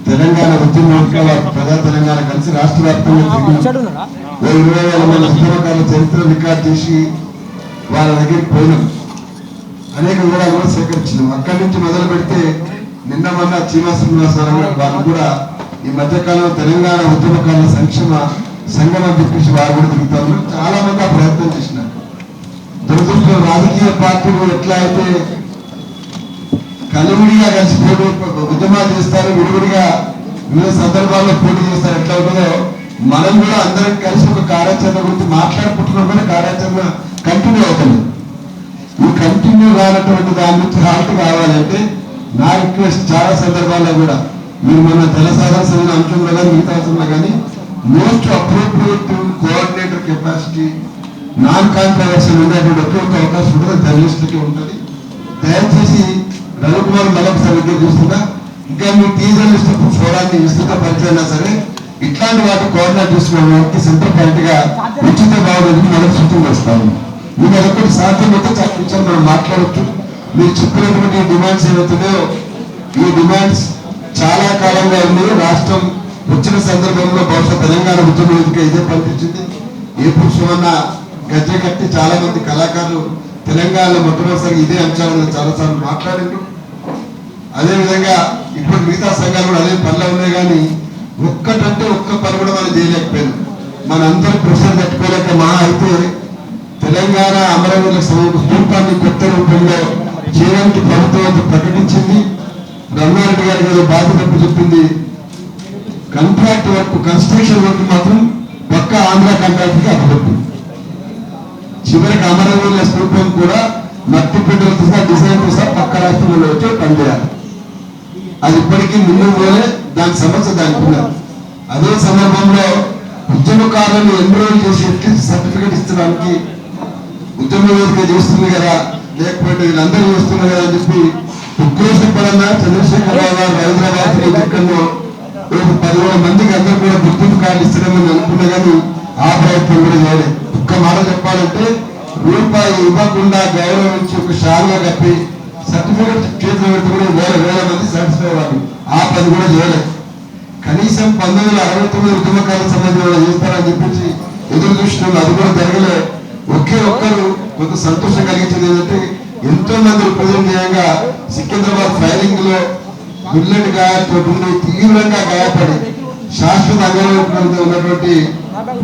తెలంగాణ ఉద్యమంలో ప్రజా తెలంగాణ కలిసి రాష్ట్ర వ్యాప్తంగా 20,000 మంది ఉద్యమకారుల చరిత్ర రికార్డ్ చేసి వాళ్ళ దగ్గరికి పోయినాం. అనేక వివరాలు కూడా సేకరించినాం. అక్కడి నుంచి మొదలు పెడితే నిన్న మొన్న చీమా శ్రీనివాసరావు వాళ్ళు కూడా ఈ మధ్యకాలంలో తెలంగాణ ఉద్యమకారుల సంక్షేమ సంఘం అని చెప్పేసి వారు కూడా తిరుగుతారు. చాలా మంది ఆ ప్రయత్నం చేసినారు. దురదృష్టం రాజకీయ పార్టీలు ఎట్లా అయితే కలివిడిగా కలిసి పోటీ ఉద్యమాలు చేస్తారు, విడివిడిగా వివిధ సందర్భాల్లో పోటీ చేస్తారు, ఎట్లా ఉంటుందో మనం కూడా అందరం కలిసి ఒక కార్యాచరణ గురించి మాట్లాడుకుంటున్నాం. కూడా కార్యాచరణ కంటిన్యూ అవుతుంది. ఈ కంటిన్యూ కానటువంటి దాని నుంచి హాల్ట్ కావాలంటే నా రిక్వెస్ట్ చాలా సందర్భాల్లో కూడా మీరు మన జలసాధారణ అంశంలో కానీ మిగతా అంశంలో కానీ most appropriate coordinator capacity non controversial ఉండేటువంటి ఒకే ఒక అవకాశం ఉంటుంది, జర్నలిస్టులకి ఉంటుంది. దయచేసి రవికుమార్ మళ్ళొకసారి విజ్ఞప్తి చేస్తున్నా, ఇంకా మీ టీ జర్నలిస్ట్ ఫోరాన్ని విస్తృత పరిచయనా సరే ఇట్లాంటి వాటి కోఆర్డినేట్ చేసుకోవడానికి సెంటర్ పాయింట్ గా ఉచిత భావన మనం సూచన చేస్తాము. మీకు అదొకటి సాధ్యమైతే చాలా విషయాలు మనం మాట్లాడచ్చు. మీరు చెప్పినటువంటి డిమాండ్స్ ఏమవుతున్నాయో ఈ డిమాండ్స్ చాలా కాలంగా ఉన్నాయి. రాష్ట్రం వచ్చిన సందర్భంలో బహుశా తెలంగాణ ఉద్యమ వేదిక ఇదే పనిపించింది. ఏపూర్ సుమన్న గజ్జె కట్టి చాలా మంది కళాకారులు తెలంగాణలో మొట్టమొదటిసారి ఇదే అంశాలను చాలాసార్లు మాట్లాడారు. అదేవిధంగా ఇప్పుడు మిగతా సంఘాలు కూడా అదే పనిలో ఉన్నాయి. కానీ ఒక్కటంటే ఒక్క పని కూడా మనం చేయలేకపోయాం. మనందరూ ప్రెషర్ తట్టుకోలేక మహా అయితే తెలంగాణ అమరవీరుల స్థూపాన్ని కొత్త రూపంలో చేయడానికి ప్రభుత్వం ప్రకటించింది. రమణారెడ్డి గారికి ఏదో బాధ్యత చెప్పింది. కాంట్రాక్ట్ వర్క్ కన్స్ట్రక్షన్ వర్క్ మాత్రం పక్క ఆంధ్ర కాంట్రాక్ట్ కి అప్పచెప్పింది. చివరికి అమరవీరుల స్థూపం కూడా మట్టి పెట్టలతో సహా డిజైన్ తో సహా పక్క రాష్ట్రంలో వచ్చి పనిచేయాలి. అది ఇప్పటికీ ముందు పోలే, దాని సమస్య దానికి ఉన్నది. అదే సందర్భంలో ఉద్యమకారులను ఎన్రోల్ చేసి సర్టిఫికేట్ ఇచ్చడానికి ఉద్యమ వేదిక చేస్తుంది కదా, లేకపోతే వీళ్ళందరూ వస్తున్నారు కదా అని చెప్పి ఉద్దేశపరంగా చంద్రశేఖరరావు గారు హైదరాబాద్ దిక్కల్లో 10,000 మందికి అందరూ కూడా గుర్తింపు కార్డు ఇస్తున్నామని అనుకున్నా కానీ ఆ ప్రయత్నం కూడా చేయలేదు. ఒక్క మాట చెప్పాలంటే రూపాయి ఇవ్వకుండా గౌరవించి ఒక షాల్గా కప్పి సర్టిఫికెట్ చేతిలో పెట్టి కూడా వేల మంది సాటిస్ఫై అవ్వాలి. ఆ పని కూడా చేయలేదు. కనీసం 1969 ఉద్యమకాల సంబంధించిన చేస్తారని చెప్పేసి ఎదురు చూసినాం, అది కూడా జరగలే. ఒక్కరు కొంత సంతోషం కలిగించింది ఏంటంటే ఎంతో మంది రిప్రజెంటేటివ్గా సికింద్రాబాద్ ఫైరింగ్ లో బుల్లెట్ గాయాలతో తీవ్రంగా గాయపడి శాశ్వత అంగంలో ఉన్నటువంటి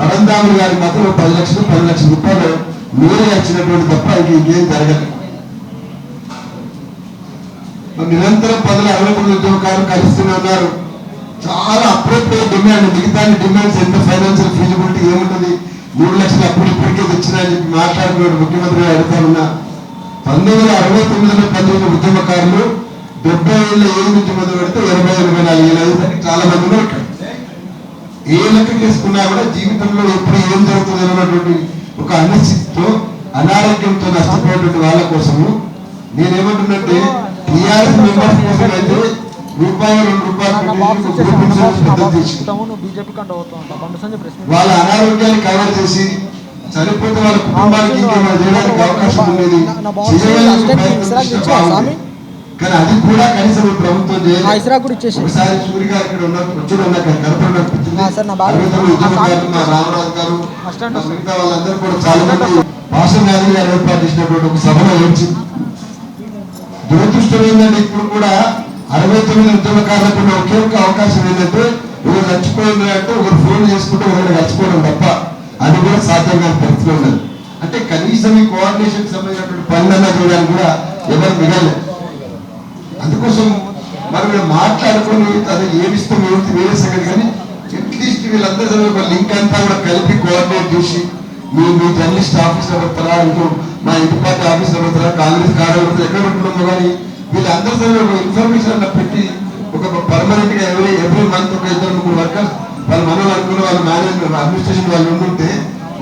పరంధాములు గారి మాత్రం 10 లక్షల రూపాయలు మీరే వచ్చినటువంటి తప్ప ఇంకేం జరగలేదు. నిరంతరం 1969 ఉద్యోగకారులు కలుస్తూనే ఉన్నారు. చాలా అప్పుడప్పుడే డిమాండ్, మిగతా డిమాండ్స్ ఎంత ఫైనాన్షియల్ ఫీజిబిలిటీ ఏముంటుంది, 3 లక్షలు అప్పుడు ఇప్పటికే తెచ్చినా అని చెప్పి మాట్లాడుతున్నాడు ముఖ్యమంత్రి గారు అడుగుతా ఉన్నా. 1969లో పనిచేసిన ఉద్యమకారులు 70 ఏళ్ళ ఏజ్ నుంచి మొదలు పెడితే 20-24 ఏళ్ళు అయ్యేసరికి చాలా మంది ఉన్నారు. ఏ లెక్క చేసుకున్నా కూడా జీవితంలో ఎప్పుడు ఏం జరుగుతుంది అన్నటువంటి ఒక అనిశ్చితితో అనారోగ్యంతో నష్టపోయేటువంటి వాళ్ళ కోసము నేనేమంటున్నట్టే టీఆర్ఎస్ మెంబర్స్ కోసం అయితే వాళ్ళ అనారోగ్యాన్ని కవర్ చేసి చనిపోతే వాళ్ళ కుటుంబానికి చేయడానికి అవకాశం ఉండేది. కానీ అది కూడా కనీసం ప్రభుత్వం ఒకసారి సూర్య గారు ఇక్కడ మా రామరాజు గారు మిగతా వాళ్ళందరూ కూడా చాలా మంది భాషణ గారు ఏర్పాటు చేసినటువంటి ఒక సభలో వచ్చింది. దురదృష్టం ఏంటంటే ఇప్పుడు కూడా 69 ఉద్యమకారులకు ఒకే ఒక అవకాశం ఏంటంటే ఒకరు చచ్చిపోయింది అంటే ఒకరు ఫోన్ చేసుకుంటే ఒకరు చచ్చిపోవడం తప్ప అది కూడా సాధ్యం కాని పరిస్థితి ఉన్నది. అంటే కనీసం ఈ కోఆర్డినేషన్ సంబంధించినటువంటి పనులన్నా చేయడానికి కూడా ఎవరు మిగలలేదు. అందుకోసం మనం మాట్లాడుకుని అది ఏమిస్తాం ఏమిటి వేరే సంగతి, కానీ అట్లీస్ట్ వీళ్ళందరూ ఒక లింక్ అంతా కూడా కలిపి కోఆర్డినేట్ చేసి మీ జర్నలిస్ట్ ఆఫీసర్ పెడతారా, ఇంకో మా ఇంటి పార్టీ ఆఫీసర్ పెడతారా, కాంగ్రెస్ కార్యకర్తలు ఎక్కడ పెట్టుకున్నామో కానీ వీళ్ళందరూ ఇన్ఫర్మేషన్ అలా పెట్టి ఒక పర్మనెంట్ గా ఎవ్రీ మంత్ ఒక 2-3 వర్కర్స్ వాళ్ళు మనం అనుకున్న వాళ్ళు మేనేజ్మెంట్ అడ్మినిస్ట్రేషన్ వాళ్ళు ఉంటుంటే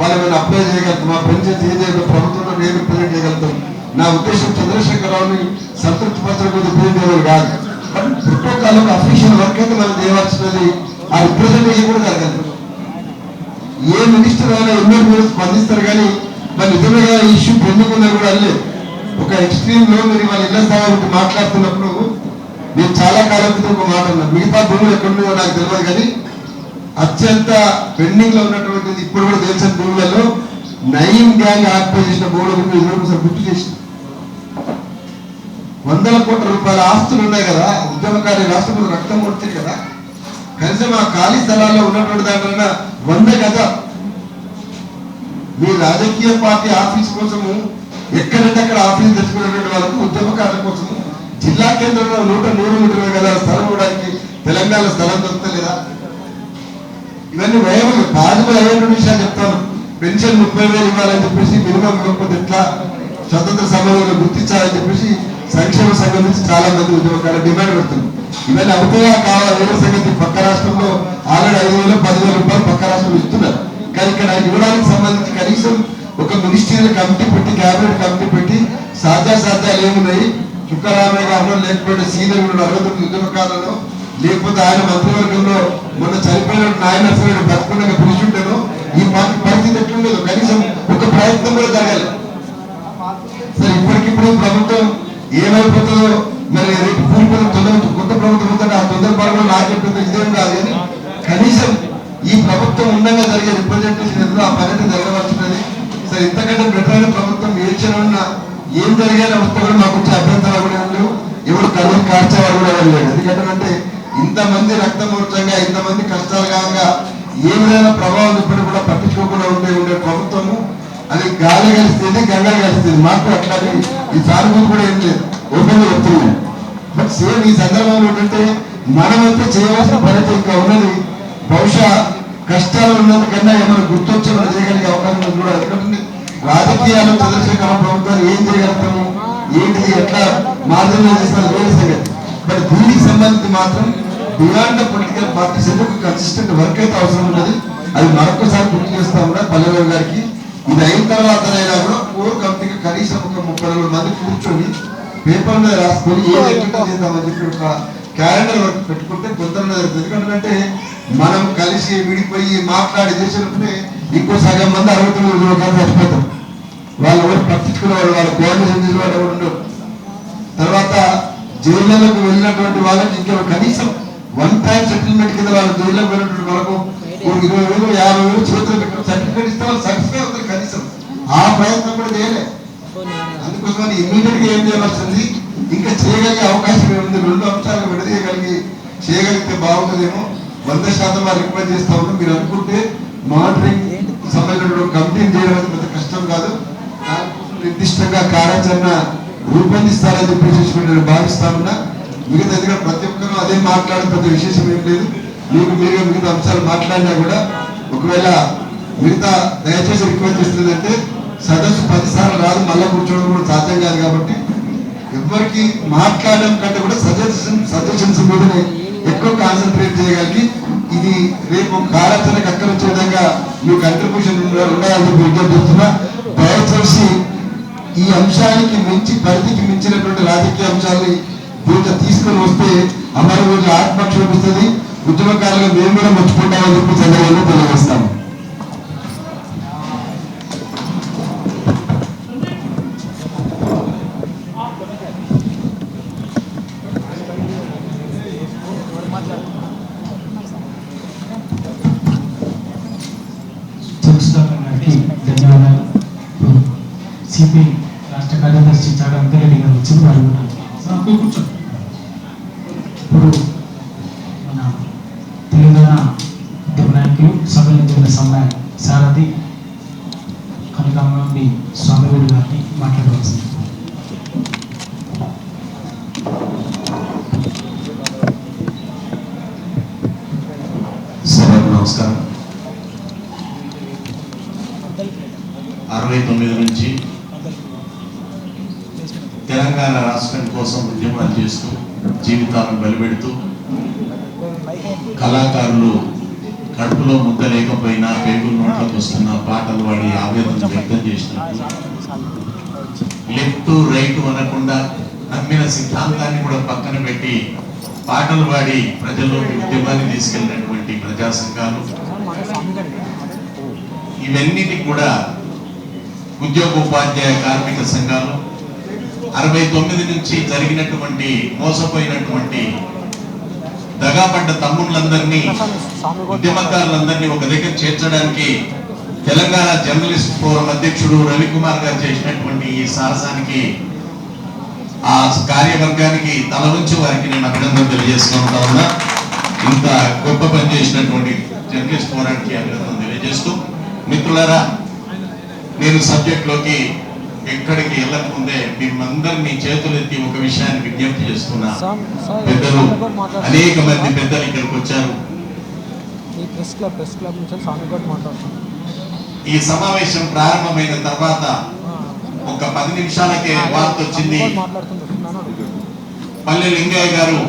వాళ్ళు మేము అప్లై చేయగలుగుతాం, మా పంచాయతీ ఏం చేయగలుగుతాం, ప్రభుత్వంలో ఏం రిప్రజెంట్ చేయగలుగుతాం. నా ఉద్దేశం చంద్రశేఖరరావుని సంతృప్తిపరచడం రిప్రజెంట్ చేయడం కాదు, బట్ ప్రోటోకాల్ అఫీషియల్ వర్క్ అయితే మనం చేయవలసినది ఆ రిప్రజెంటేషన్ కూడా జరగదు. ఏ మినిస్టర్ అయినా ఎన్నో మీరు స్పందిస్తారు కానీ మరి నిజంగా ఈ ఇష్యూ పెండింగ్ ఉన్నా కూడా అల్లే ఒక ఎక్స్ట్రీమ్ లో మీరు వాళ్ళ ఇళ్ల స్థాయి మాట్లాడుతున్నప్పుడు నేను చాలా కాలం క్రితం ఒక మాట ఉన్నాను, మిగతా భూములు ఎక్కడున్నాయో నాకు తెలియదు కానీ అత్యంత పెండింగ్ లో ఉన్నటువంటిది ఇప్పుడు కూడా తెలిసిన భూములలో నయీం గ్యాంగ్ ఆక్యుపై చేసిన భూముల గురించి గుర్తు చేసిన 100 కోట్ల రూపాయల ఆస్తులు ఉన్నాయి కదా, ఉద్యమకారి రాష్ట్రంలో రక్తం కొడుతుంది కదా, కనీసం ఆ ఖాళీ స్థలాల్లో ఉన్నటువంటి దాంట్లో 100 గజాలు మీ రాజకీయ పార్టీ ఆఫీస్ కోసము ఎక్కడంటే అక్కడ ఆఫీస్ తెచ్చుకున్నటువంటి వాళ్ళకు ఉద్యమకారుల కోసము జిల్లా కేంద్రంలో 100 మీటర్ల గజాల స్థలం ఇవ్వడానికి తెలంగాణ స్థలం దొరుకుతలేదా? ఇవన్నీ వయములు బాధ్యతలు అయ్యేటువంటి విషయాలు చెప్తాను. పెన్షన్ 30,000 ఇవ్వాలని చెప్పేసి మినిమం ఇవ్వకపోతే ఎట్లా, స్వతంత్ర సమయంలో గుర్తించాలని చెప్పేసి సంక్షేమ సంఘం నుంచి చాలా మంది ఉద్యోగాలు డిమాండ్ పెడుతుంది. ఇవన్నీ అవుతాయా కావాలా వేరే సంగతి. పక్క రాష్ట్రంలో ఆల్రెడీ 5,000 10,000 రూపాయలు పక్క రాష్ట్రంలో ఇస్తున్నారు. కానీ ఇక్కడ ఇవ్వడానికి సంబంధించి కనీసం ఒక మినిస్ట్రియల్ కమిటీ పెట్టి క్యాబినెట్ కమిటీ పెట్టి సాధ్యాసాధ్యాలు ఏమున్నాయి, చుక్కరామయ్య గారు లేకపోతే సీనియర్ 69 ఉద్యమకారులను లేకపోతే ఆయన మంత్రివర్గంలో మొన్న చనిపోయిన నాయన బతుకుండా పిలిచుంటాను ఈ పరిస్థితి ఎట్లుండదు, కనీసం ఒక ప్రయత్నం కూడా జరగాలి. సరే ఇప్పటికిప్పుడు ప్రభుత్వం ఏమైపోతుందో మరి రేపు పూర్వపదం కొత్త ప్రభుత్వం ఉందంటే ఆ తొందరపాటు నాకెట్టుందో ఇదేం కాదు, కానీ కనీసం ఈ ప్రభుత్వం ఉండగా జరిగే రిప్రజెంటేషన్ ఏదో ఆ పద్ధతి జరగవలసినది. సరే ఇంతకంటే బెటర్ అయిన ప్రభుత్వం ఏ క్షణం ఏం జరిగేది వస్తే కూడా మాకు వచ్చే అభ్యంతరాలు కూడా లేవు, ఎవరు కళ్ళు కార్చేవారు కూడా వెళ్ళలేదు. ఎందుకంటే ఇంతమంది రక్తమూర్చంగా ఇంతమంది కష్టాలు కాగా ఏ విధమైన ప్రభావం ఇప్పటికి కూడా పట్టించుకోకుండా ఉండే ప్రభుత్వము అది గాలి కలిస్తుంది గంగ కలిస్తుంది. మాకు అట్లాగే ఈ సానుభూతి కూడా ఏం లేదు, ఓపెన్ గా చెప్తున్నాం. బట్ సేమ్ ఈ సందర్భంలో ఏంటంటే మనమైతే చేయవలసిన పరిస్థితి ఇంకా ఉన్నది. బహుశా కష్టాలు ఉన్నందుకన్నా ఏమైనా గుర్తొచ్చి మనం చేయగలిగే అవకాశం కూడా. ఎందుకంటే రాజకీయాలు చంద్రశేఖర ప్రభుత్వాలు ఏం చేయగలుగుతాము, ఏంటిది ఎట్లా మార్గంలో చేస్తారు వేరే సంగతి. బట్ దీనికి సంబంధించి మాత్రం బియాండ్ పొలిటికల్ పార్టీస్ ఒక కన్సిస్టెంట్ వర్క్ అయితే అవసరం ఉన్నది. అది మరొకసారి గుర్తు చేస్తాం కూడా పల్లెరావు గారికి. ఇది అయిన తర్వాత కూడా కోర్ కమిటీకి కనీసం ఒక 30 మంది పేపర్ మీద రాసుకొని ఏ ఎన్నిక చేద్దామని చెప్పి ఒక క్యాలెండర్ వర్క్ పెట్టుకుంటే కొందరు ఎందుకంటే మనం కలిసి విడిపోయి మాట్లాడి చేసినప్పుడే ఇంకో సగం మంది 69 యువకులు చచ్చిపోతారు. వాళ్ళు ఎవరు పట్టించుకునేవాడు, వాళ్ళ కోఆర్డినేషన్ చేసేవాడు ఎవరు ఉండరు. తర్వాత జైళ్ళకు వెళ్ళినటువంటి వాళ్ళకి ఇంకా కనీసం వన్ టైం సెటిల్మెంట్ కింద వాళ్ళు జైల్లోకి వెళ్ళినటువంటి వాళ్ళకు 20,000 50,000 చేతులు పెట్టడం సర్టిఫికేట్ ఇస్తే వాళ్ళు సాటిస్ఫై అవుతారు. కనీసం ఆ ప్రయత్నం కూడా చేయలే. అందుకోసం ఇమ్మీడియట్ గా ఏం చేయవలసింది, ఇంకా చేయగలిగే అవకాశం ఏముంది, 2 అంశాలు విడదీయగలిగి చేయగలిగితే బాగుంటుందేమో. 100% రిక్వెస్ట్ చేస్తా ఉన్నాం. మీరు అనుకుంటే మానిటరింగ్ సంబంధించిన కమిటీని చేయడం అనేది పెద్ద కష్టం కాదు. దానికోసం నిర్దిష్టంగా కార్యాచరణ రూపొందిస్తారని చెప్పేసి నేను భావిస్తా ఉన్నా. మిగతా ఎందుకంటే ప్రతి ఒక్కరూ అదే మాట్లాడే పెద్ద విశేషం ఏం లేదు. మీరుగా మిగతా అంశాలు మాట్లాడినా కూడా ఒకవేళ మిగతా దయచేసి రిక్వెస్ట్ చేస్తుందంటే సదస్సు 10 సార్లు రాదు, మళ్ళీ కూర్చోవడం కూడా సాధ్యం కాదు. కాబట్టి ఎవరికి మాట్లాడడం కంటే కూడా సజెషన్స్ మీదనే ఎక్కువ కాన్సన్ట్రేట్ చేయగలిగి ఇది రేపు కార్యాచరణకు అక్కడ వచ్చే విధంగా మీ కంట్రిబ్యూషన్ ఉండాలని విజ్ఞప్తి చేస్తున్నా. దయచేసి ఈ అంశానికి మించి పరిధికి మించినటువంటి రాజకీయ అంశాలని దీంట్లో తీసుకొని వస్తే అమరవీరుల ఆత్మ క్షోభిస్తుంది. ఉద్యమకారులుగా మేము కూడా మర్చిపోతామని చెప్పి సందర్భంగా తెలియజేస్తాము. ధన్యవాదాలు. సిపిఐ రాష్ట్ర కార్యదర్శి చాడా వెంకరెడ్డి గారు వచ్చి వారు కూర్చోండి. ఇప్పుడు మన తెలంగాణ ఉద్యమ నాయకులు సభ్యుల సమ్మాయ సారథి కనకాంబి స్వామిగౌడ్ గారిని మాట్లాడవలసింది. సభకు నమస్కారం. 69 నుంచి తెలంగాణ రాష్ట్రం కోసం ఉద్యమాలు చేస్తూ జీవితాలను బలిపెడుతూ కళాకారులు కడుపులో ముద్ద లేకపోయినా పేగులు నోట్లకు వస్తున్న పాటలు వాడి ఆవేదన వ్యక్తం చేసినట్టు లెఫ్ట్ రైట్ అనకుండా నమ్మిన సిద్ధాంతాన్ని కూడా పక్కన పెట్టి పాటలు పాడి ప్రజల్లోకి ఉద్యమాన్ని తీసుకెళ్ళినటువంటి ప్రజా సంఘాలు, ఇవన్నిటి కూడా ఉద్యోగోపాధ్యాయ కార్మిక సంఘాలు 69 నుంచి జరిగినటువంటి మోసపోయినటువంటి దగాపడ్డ తమ్ముళ్ళందరినీ ఉద్యమకారులందరినీ ఒక దగ్గర చేర్చడానికి తెలంగాణ జర్నలిస్ట్ ఫోరం అధ్యక్షుడు రవికుమార్ గారు చేసినటువంటి ఈ సాహసానికి ఆ కార్యవర్గానికి తల నుంచి వారికి నేను అభినందన తెలియజేసుకుంటా ఉన్నా. ఇంత గొప్ప పని చేసినటువంటి జర్నలిస్ట్ ఫోరానికి అభినందన తెలియజేస్తూ, మిత్రులారా, నేను సబ్జెక్ట్లోకి ఎక్కడికి వెళ్ళకముందే మిమ్మల్ని చేతులెత్తి ఒక విషయాన్ని విజ్ఞప్తి చేస్తున్నా. పెద్దలు అనేక మంది పెద్దలు ఇక్కడికి వచ్చారు. ఈ సమావేశం ప్రారంభమైన తర్వాత ఒక 10 నిమిషాలకే వార్త వచ్చింది. పల్లె లింగయ్య గారు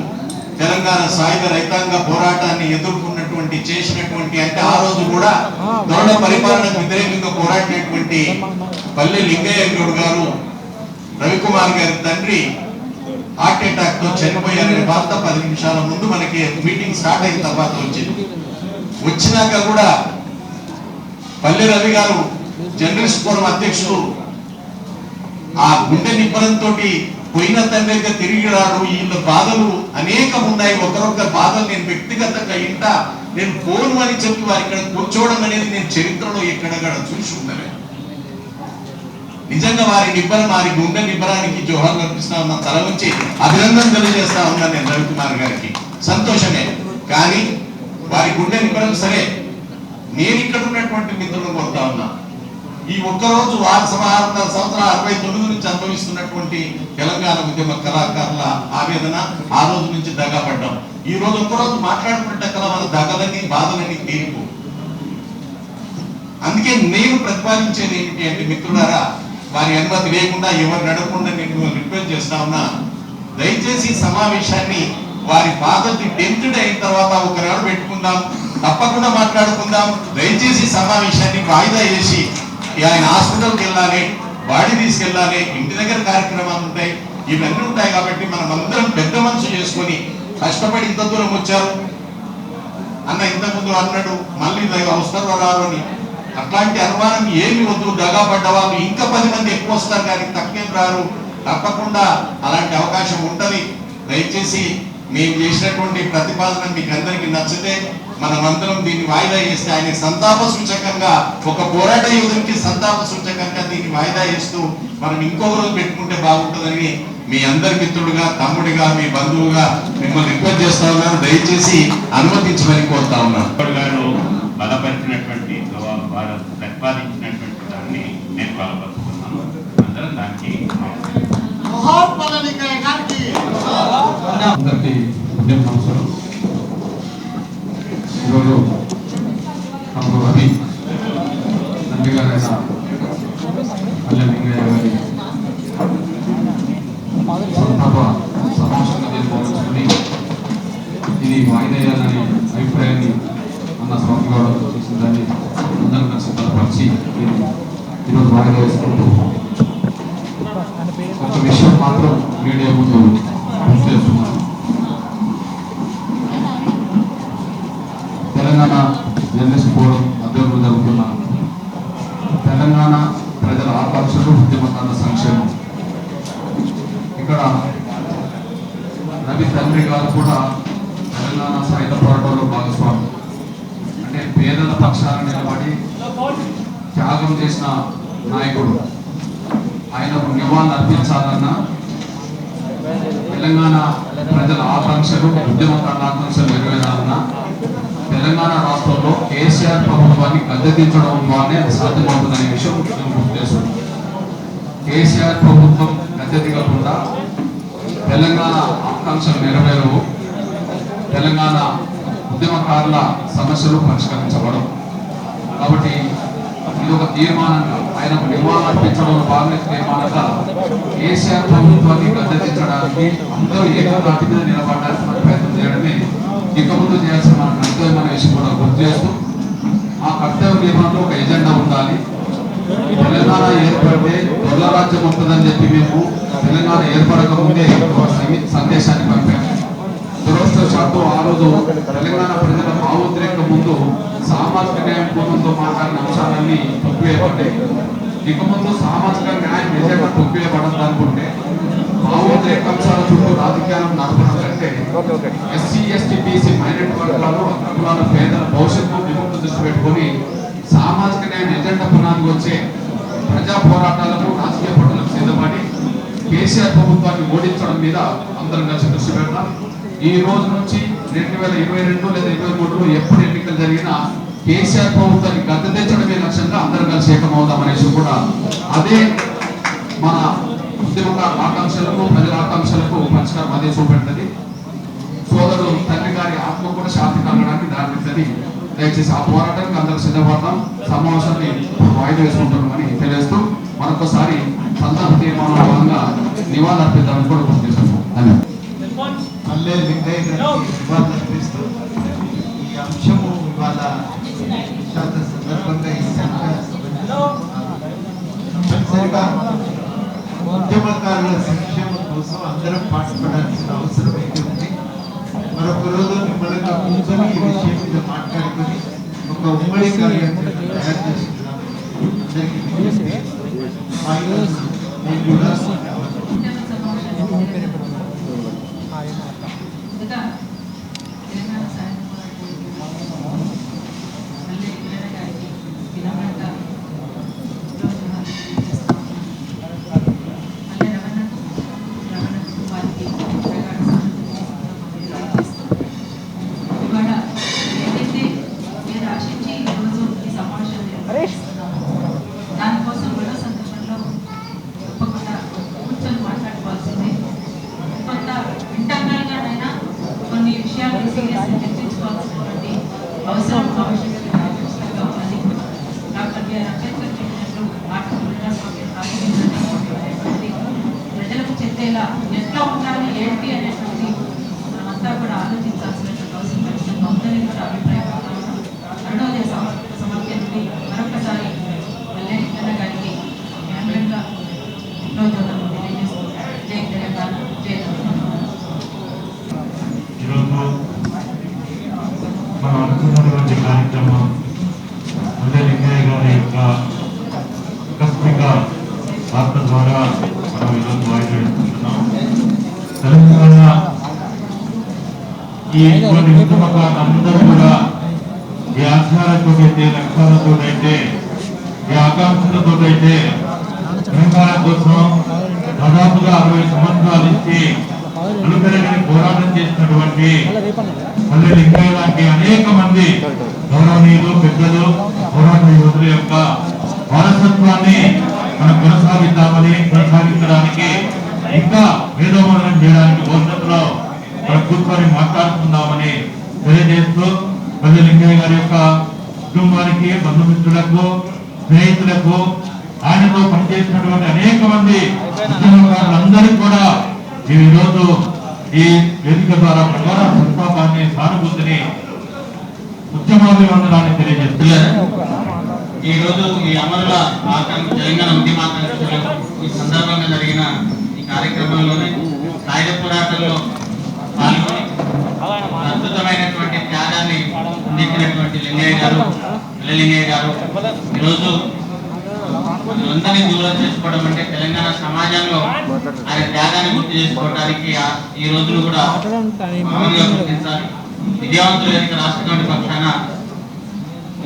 తెలంగాణ సాయుధ రైతాంగ పోరాటాన్ని ఎదుర్కొన్నటువంటి చేసినటువంటి, అంటే ఆ రోజు కూడా దొరల పరిపాలనకు వ్యతిరేకంగా పోరాడినటువంటి పల్లె లింగయ్య గౌడ్ గారు రవికుమార్ గారి తండ్రి హార్ట్ అటాక్ తో చనిపోయారనే వార్త 10 నిమిషాల ముందు మనకి మీటింగ్ స్టార్ట్ అయిన తర్వాత వచ్చింది. వచ్చినాక కూడా పల్లె రవి గారు జర్నలిస్ట్ ఫోరం అధ్యక్షుడు ఆ గుండె నిబ్బరంతో పోయిన తండ్రిగా తిరిగి రాడు, వీళ్ళ బాధలు అనేకం ఉన్నాయి, ఒకరొకరి బాధలు నేను వ్యక్తిగతంగా నేను పోను అని చెప్పి వారు ఇక్కడ కూర్చోవడం అనేది నేను చరిత్రలో ఎక్కడక్కడ చూసి ఉన్నాను. నిజంగా వారి నిబ్బరం, వారి గుండె నిబ్బరానికి జోహార్లు అర్పిస్తా ఉన్నా, తల నుంచి అభినందన తెలియజేస్తా ఉన్నాను నేను రవికుమార్ గారికి. సంతోషమే, కానీ వారి గుండె నిబ్బరం సరే. నేను ఇక్కడ ఉన్నటువంటి మిత్రులను కోరుతా ఉన్నా, ఈ ఒక్కరోజు వారి సంవత్సరాల 69 నుంచి అనుభవిస్తున్నటువంటి తెలంగాణ ఉద్యమ కళాకారుల ఆవేదన, ఆ రోజు నుంచి దగాపడ్డాం. ఈ రోజు ఒక్కరోజు మాట్లాడుకుంటే కల వాళ్ళ దగలని బాధలని తీర్పు. అందుకే నేను ప్రతిపాదించేది ఏమిటి అంటే, మిత్రులారా, వారి అనుమతి లేకుండా ఎవరు నడకుండా నేను రిక్వెస్ట్ చేస్తా ఉన్నా, దయచేసి సమావేశాన్ని వారి ఫాదర్ 10th డే అయిన తర్వాత ఒకనాడు పెట్టుకుందాం, తప్పకుండా మాట్లాడుకుందాం. దయచేసి సమావేశాన్ని వాయిదా చేసి ఆయన హాస్పిటల్కి వెళ్ళాలి, బాడీ తీసుకెళ్ళాలి, ఇంటి దగ్గర కార్యక్రమాలు ఉంటాయి, ఇవన్నీ ఉంటాయి కాబట్టి మనం అందరం పెద్ద మనసు చేసుకొని కష్టపడి ఇంత దూరం వచ్చారు. అన్న ఇంతకుముందు అన్నాడు మళ్ళీ వస్తారు రారు అని. అట్లాంటి అనుమానం ఏమి వద్దు. దగాపడ్డ వాళ్ళు ఇంకా 10 మంది ఎక్కువ వస్తారు కానీ తక్కువేం రారు. తప్పకుండా అలాంటి అవకాశం ఉంటుంది. దయచేసి మేము చేసినటువంటి ప్రతిపాదన మీకు అందరికీ నచ్చితే మనమందరం దీన్ని వాయిదా చేస్తే ఆయన సంతాప సూచకంగా, ఒక పోరాట యోధునికి సంతాప సూచకంగా దీన్ని వాయిదా చేస్తూ మనం ఇంకొక రోజు పెట్టుకుంటే బాగుంటుందని మీ అందరి మిత్రుడుగా, తమ్ముడిగా, మీ బంధువుగా మిమ్మల్ని రిక్వెస్ట్ చేస్తా ఉన్నాను. దయచేసి అనుమతించమని కోరుతా ఉన్నాను. బలపరిచినటువంటి ప్రతిపాదించినటువంటి దాన్ని నేను బలపరుచుకున్నాను. అందరం దానికి అందరికీ ఉద్యమ నమస్కారం. ఈరోజు మనకు రవి తండ్రి గారైన పల్లె లింగయ్య గారి సంతాప సమావేశంగా తీర్మానించుకుని ఇది వాయిదా వేయాలనే అభిప్రాయాన్ని అన్న స్వామి గారు చేసిందని అందరం కలిసి బలపరిచి ఈరోజు వాయిదా వేసుకుంటూ ఒక విషయం మాత్రం మీడియా ముందు గుర్తు చేస్తున్నాను. తెలంగాణ జర్నలిస్ట్ ఫోరం అధ్యక్షులు జరుగుతున్న తెలంగాణ ప్రజల ఆకాంక్షలు, ఉద్యమకారుల సంక్షేమం. ఇక్కడ రవి తండ్రి గారు కూడా తెలంగాణ సాయుధ పోరాటంలో భాగస్వామి. అంటే పేదల పక్షాన నిలబడి త్యాగం చేసిన నాయకుడు. ఆయనకు నివాళులు అర్పించాలన్నా, తెలంగాణ ప్రజల ఆకాంక్షలు, ఉద్యమకారుల ఆకాంక్షలు నెరవేరాలన్నా తెలంగాణ రాష్ట్రంలో కేసీఆర్ ప్రభుత్వాన్ని గద్దెదించడం ద్వారానే అది సాధ్యమవుతుందనే విషయం నేను గుర్తు చేస్తున్నాను. కేసీఆర్ ప్రభుత్వం గద్దెదిగకుండా తెలంగాణ ఆకాంక్షలు నెరవేరవు, తెలంగాణ ఉద్యమకారుల సమస్యలు పరిష్కరించబడవు. కాబట్టి ఇది ఒక తీర్మానంగా, ఆయనకు నివాళులు అర్పించడం భాగంగా తీర్మానంగా కేసీఆర్ ప్రభుత్వాన్ని గద్దెదించడానికి అందరూ ఏకతాటి మీద నిలబడడానికి మన ప్రయత్నం చేయడమే ఇక ముందు చేయాల్సిన మన కర్తవ్యం అనే విషయం కూడా గుర్తు చేస్తూ, ఆ కర్తవ్య నిర్వహణలో ఒక ఎజెండా ఉండాలి. తెలంగాణ ఏర్పడితే దొరల రాజ్యం ఉంటుందని చెప్పి మేము తెలంగాణ ఏర్పడక ముందే ఒక సందేశాన్ని పంపాము. దురదృష్టవశాత్తు ఆ రోజు తెలంగాణ ప్రజల భావోద్రేకం ముందు సామాజిక న్యాయం కోణంతో మాట్లాడిన అంశాలన్నీ తొక్కివేయబడ్డాయి. ఇక ముందు సామాజిక న్యాయం నిజంగా తొక్కివేయబడద్దు అనుకుంటే భావోద్రేక అంశాల చుట్టూ రాజకీయాలను నడపడం కంటే ఎస్సీ, ఎస్టీ, బీసీ, మైనారిటీ వర్గాలు, అగ్రకులాల పేదల భవిష్యత్తు విముక్తి దృష్టి పెట్టుకొని సామాజిక న్యాయం ఎజెండా పునాదికి వచ్చే ప్రజా పోరాటాలకు, రాజకీయ పట్టులకు సిద్ధపడి కేసీఆర్ ప్రభుత్వాన్ని ఓడించడం మీద అందరం కలిసి దృష్టి పెడతాం. ఈ రోజు నుంచి 2022 లేదా 2023లో ఎప్పుడు ఎన్నికలు జరిగినా కేసీఆర్ ప్రభుత్వాన్ని గద్దెదించడమే లక్ష్యంగా అందరం కలిసి ఏకమవుదామనేసి కూడా అదే మన ఉద్యమకారుల ఆకాంక్షలకు, ప్రజల ఆకాంక్షలకు పరిష్కారం అదే చూపెడుతుంది. సోదరుడు తండ్రి గారి ఆత్మ కూడా శాంతి కలగడానికి దారితీస్తుంది. దయచేసి ఆ పోరాటానికి అందరూ సిద్ధపడతాం. సమావేశాన్ని వాయిదా వేసుకుంటున్నామని తెలియజేస్తూ మరొకసారి సంతాప తీర్మానం భాగంగా నివాళులు అర్పిద్దామని కూడా గుర్తు చేస్తున్నాం. ధన్యవాదాలు. పల్లె లింగయ్య గారికి నివాళులు అర్పిస్తూ ఈ అంశము ఇవాళ విషాద సందర్భంగా ఈ తప్పనిసరిగా ఉద్యమకారుల సంక్షేమం కోసం అందరం పాటుపడాల్సిన అవసరం అయితే ఉంది. మరొక రోజు మిమ్మల్ని కూర్చొని ఈ విషయం మీద మాట్లాడుకొని ఒక ఉమ్మడి కార్యాచరణ తయారు చేసుకున్నాం. అందరికీ నేను కూడా దానికోసం కూడా సందర్భంలో తప్పకుండా కూర్చొని మాట్లాడుకోవాల్సిందే. కొంత ఇంటర్నల్ గానైనా కొన్ని విషయాలు సీరియస్ చర్చించుకోవాల్సినటువంటి అవసరం ఆవశ్యకత ఉన్నది. డాక్టర్ బిఆర్ అంబేద్కర్ చెప్పినట్లు ప్రజలకు చెందేలా ఎట్లా ఉండాలి ఏంటి అనేటువంటి మనమంతా కూడా ఆలోచించాల్సినటువంటి అవసరం ఖచ్చితంగా ఉందని కూడా అభిప్రాయపడుతున్నాను. అరుణోదయ సమాఖ్య నుండి మరొకసారి గారికి తెలియజేసుకుంటారు. జై తెలంగాణ. తెలంగాణ ఈ కొన్ని ఉద్యమకారులందరూ కూడా ఈ ఆచారాలతోటైతే లక్ష్యాలతోటైతే ఈ ఆకాంక్షలతోటైతే తెలంగాణ కోసం దాదాపుగా 60 సంవత్సరాలు ఇచ్చి అనుకరణని పోరాటం చేసినటువంటి పల్లె లింగయ్య లాంటి అనేక మంది గౌరవనీయులు పెద్దలు పోరాట యోధుల యొక్క వారసత్వాన్ని మనం కొనసాగించడానికి ఇంకా మేధోమదనం చేయడానికి భవిష్యత్తులో మన కూర్చొని మాట్లాడుకుందామని తెలియజేస్తూ పల్లె లింగయ్య గారి యొక్క కుటుంబానికి బంధుమిత్రులకు స్నేహితులకు ఆయనతో పనిచేసినటువంటి అనేక మంది ఉద్యమకారులందరికీ కూడా ఈ రోజు ఈ వేదిక ద్వారా ప్రగాఢ సంతాపాన్ని సానుభూతిని ఉద్యమాభివందనాన్ని తెలియజేస్తున్నారు. ఈ రోజు ఈ అమరుల తెలంగాణ ఉద్యమాకాంక్షలు ఈ సందర్భంగా జరిగిన ఈ కార్యక్రమంలోనే సాయుధ పోరాటంలో పాల్గొని అద్భుతమైనటువంటి త్యాగాన్ని అందించినటువంటి లింగయ్య గారు లింగయ్య గారు ఈరోజు అందరినీ దూరం చేసుకోవడం అంటే తెలంగాణ సమాజంలో ఆయన త్యాగాన్ని గుర్తు చేసుకోవడానికి ఈ రోజును కూడా మామూలుగా గుర్తించాలి. విద్యావంతుల రాష్ట్ర కమిటీ పక్షాన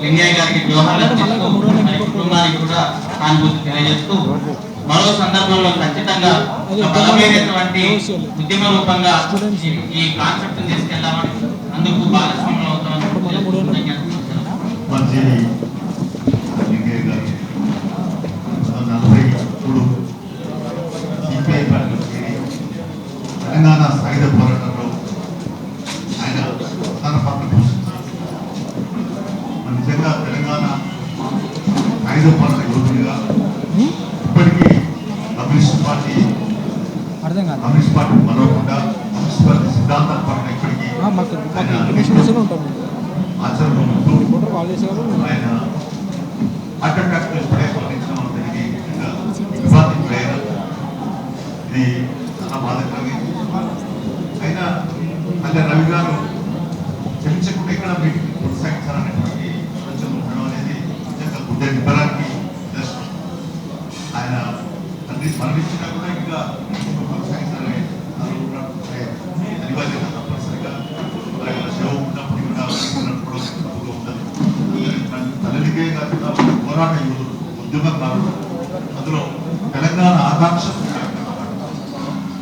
లింగయ్య గారికి జోహార్లు అర్పిస్తూ ఆయన కుటుంబానికి కూడా సానుభూతి తెలియజేస్తూ మరో సందర్భంలో ఖచ్చితంగా బలమైనటువంటి ఉద్యమ రూపంగా ఈ కాన్సెప్ట్ తీసుకెళ్లామని అందుకు భాగస్వాములు అవుతామని తెలంగాణ సాయుధ పోరాటంలో ఆయన ప్రధాన పాత్ర పోషించారు. నిజంగా తెలంగాణ సాయుధ పోరాట యోధులుగా ఇప్పటికీ కమ్యూనిస్ట్ పార్టీ మరవకుండా కమ్యూనిస్ట్ పార్టీ సిద్ధాంతాల పట్ల ఇప్పటికీ ఆచరణ ఉంటూ ఆయన హార్ట్ అటాక్ ఇప్పుడే మరణించడం జరిగి వివాదం ప్రయాణం ఇది చాలా బాధకరమే. అయినా మళ్ళీ రవి గారు క్షమించకుండా ఇక్కడ మీటింగ్ కొనసాగించాలనేటువంటి ఆలోచన ఉండడం అనేది నిజంగా గుండె నింపడానికి నిదర్శనం. ఆయన తండ్రి మరణించినా కూడా ఇంకా కొనసాగించాలని అనివార్యంగా తప్పనిసరిగా సేవ ఉన్నప్పుడు కూడా నడపడం తప్పుగా ఉండదు. తల్లికే కాకుండా పోరాట యోధులు ఉద్యమకారులు అందులో తెలంగాణ ఆకాంక్ష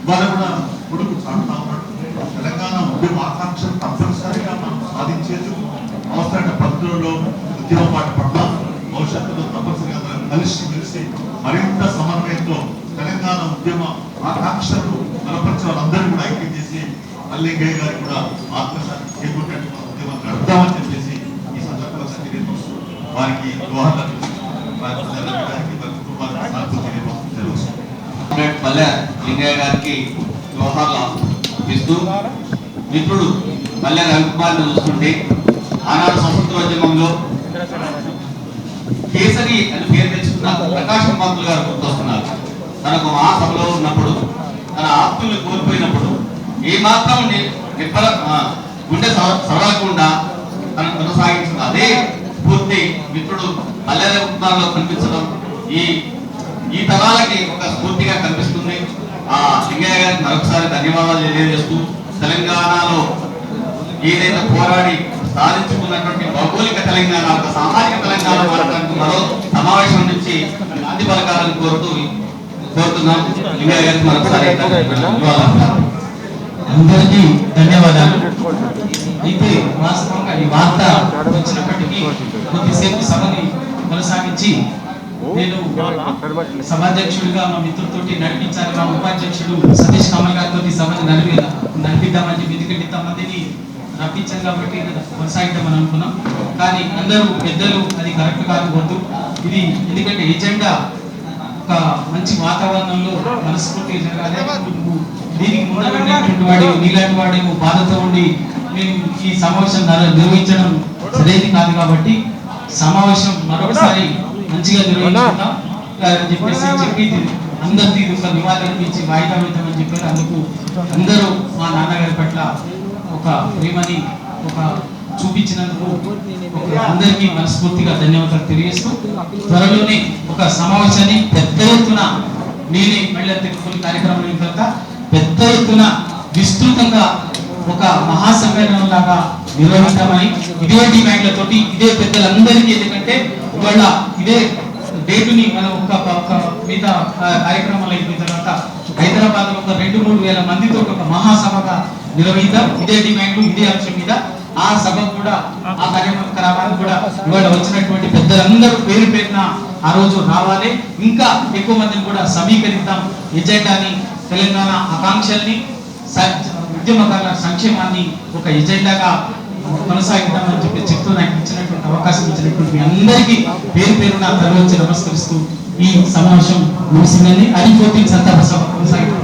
వాళ్ళు కూడా కొడుకు చాటుతా ఉన్నాడు. తెలంగాణ ఉద్యమ ఆకాంక్షలు తప్పనిసరిగా మనం సాధించేందుకు అవసరమైన పద్ధతులలో ఉద్యమ పాట పట్ల భవిష్యత్తులో తప్పనిసరిగా కలిసి మెలిసి మరింత సమన్వయంతో తెలంగాణ ఉద్యమ ఆకాంక్షలు బలపరిచే వాళ్ళందరూ కూడా ఐక్యం చేసి లింగయ్య గారికి కూడా ఆత్మశాంతి చేకూర్చేటువంటి ఉద్యమం నడుపుతామని చెప్పేసి ఈ సందర్భంగా తెలియజేస్తూ వారికి దోహార్లను కుటుంబానికి సానుభూతి తెలుసు. పల్లె లింగయ్య గారికి జోహార్లు ఇస్తూ మిత్రుడు పల్లె రవికుమార్ని చూస్తుంటే ఆనాడు స్వతంత్రోద్యమంలో కేసరి అని పేరు తెచ్చుకున్న ప్రకాశం పంతులు గారు గుర్తొస్తున్నారు. తనకు మహాసభలో ఉన్నప్పుడు తన ఆప్తుల్ని కోల్పోయినప్పుడు ఏమాత్రం గుండె సవరకుండా తను కొనసాగించిన అదే స్ఫూర్తి మిత్రుడు పల్లె రవికుమార్లో కనిపించడం ఈ తరాలకి ఒక స్ఫూర్తిగా కనిపిస్తుంది. ఆ లింగయ్య గారికి మరొకసారి ధన్యవాదాలు తెలియజేస్తూ తెలంగాణలో ఏదైతే పోరాడి సాధించుకున్నటువంటి భౌగోళిక తెలంగాణ ఒక సామాజిక తెలంగాణ మారడానికి మరో సమావేశం నుంచి నాంది పలకాలను కోరుతున్నాం. లింగయ్య గారికి మరొకసారి అందరికీ ధన్యవాదాలు. అయితే వాస్తవంగా ఈ వార్త వచ్చినప్పటికీ కొద్దిసేపు సభని కొనసాగించి నేను సభాధ్యక్షుడిగా మా మిత్రులతోటి నడిపించాలి, మా ఉపాధ్యక్షుడు సతీష్ కమల్ గారితో సభని నడిపిద్దామని చెప్పి, ఎందుకంటే ఇంతమందిని రప్పించాం కాబట్టి కొనసాగిద్దామని అనుకున్నాం. కానీ అందరూ పెద్దలు అది కరెక్ట్ కాకపోతూ ఇది ఎందుకంటే ఎజెండా ఒక మంచి వాతావరణంలో మనస్ఫూర్తిగా జరగాలి. దీనికి ముందు వాడి నీలాంటి వాడేమో బాధతో ఉండి మేము ఈ సమావేశం నిర్వహించడం సరైనది కాదు కాబట్టి సమావేశం మరొకసారి మంచిగా నిర్వహించుకుందాం చెప్పి అందరికీ ఒక నివాళి అనిపించి వాయిదా వేద్దామని చెప్పారు. అందుకు అందరూ మా నాన్నగారి పట్ల ఒక ప్రేమని ఒక చూపించినందుకు అందరికీ మనస్ఫూర్తిగా ధన్యవాదాలు తెలియజేస్తూ త్వరలోనే ఒక సమావేశాన్ని పెద్ద ఎత్తున నేనే మళ్ళీ తిరుపతి కార్యక్రమం తర్వాత పెద్ద ఎత్తున విస్తృతంగా ఒక మహాసమ్మేళనం లాగా నిర్వహిస్తామని ఇదే డిమాండ్లతోటి ఇదే పెద్దలందరికీ, ఎందుకంటే ఇవాళ ఇదే డేటుని మనం ఒక మిగతా కార్యక్రమాలు అయిపోయిన తర్వాత హైదరాబాద్ లో ఒక 2-3 వేల మందితో ఒక మహాసభగా నిర్వహిద్దాం. ఇదే డిమాండ్లు ఇదే అంశం మీద ఆ సభ కూడా ఆ కార్యక్రమానికి కూడా ఇవాళ వచ్చినటువంటి పెద్దలందరూ పేరు పేరున ఆ రోజు రావాలి. ఇంకా ఎక్కువ మందిని కూడా సమీకరిద్దాం. ఎజెండాని, తెలంగాణ ఆకాంక్షల్ని, ఉద్యమకారుల సంక్షేమాన్ని ఒక ఎజెండాగా కొనసాగిద్దామని చెప్తూ నాకు ఇచ్చినటువంటి అవకాశం ఇచ్చినటువంటి మీ అందరికీ పేరు పేరున తరలించి నమస్కరిస్తూ ఈ సమావేశం ముగిసిందని. అది 14 సంతాప సభ కొనసాగిద్దాం.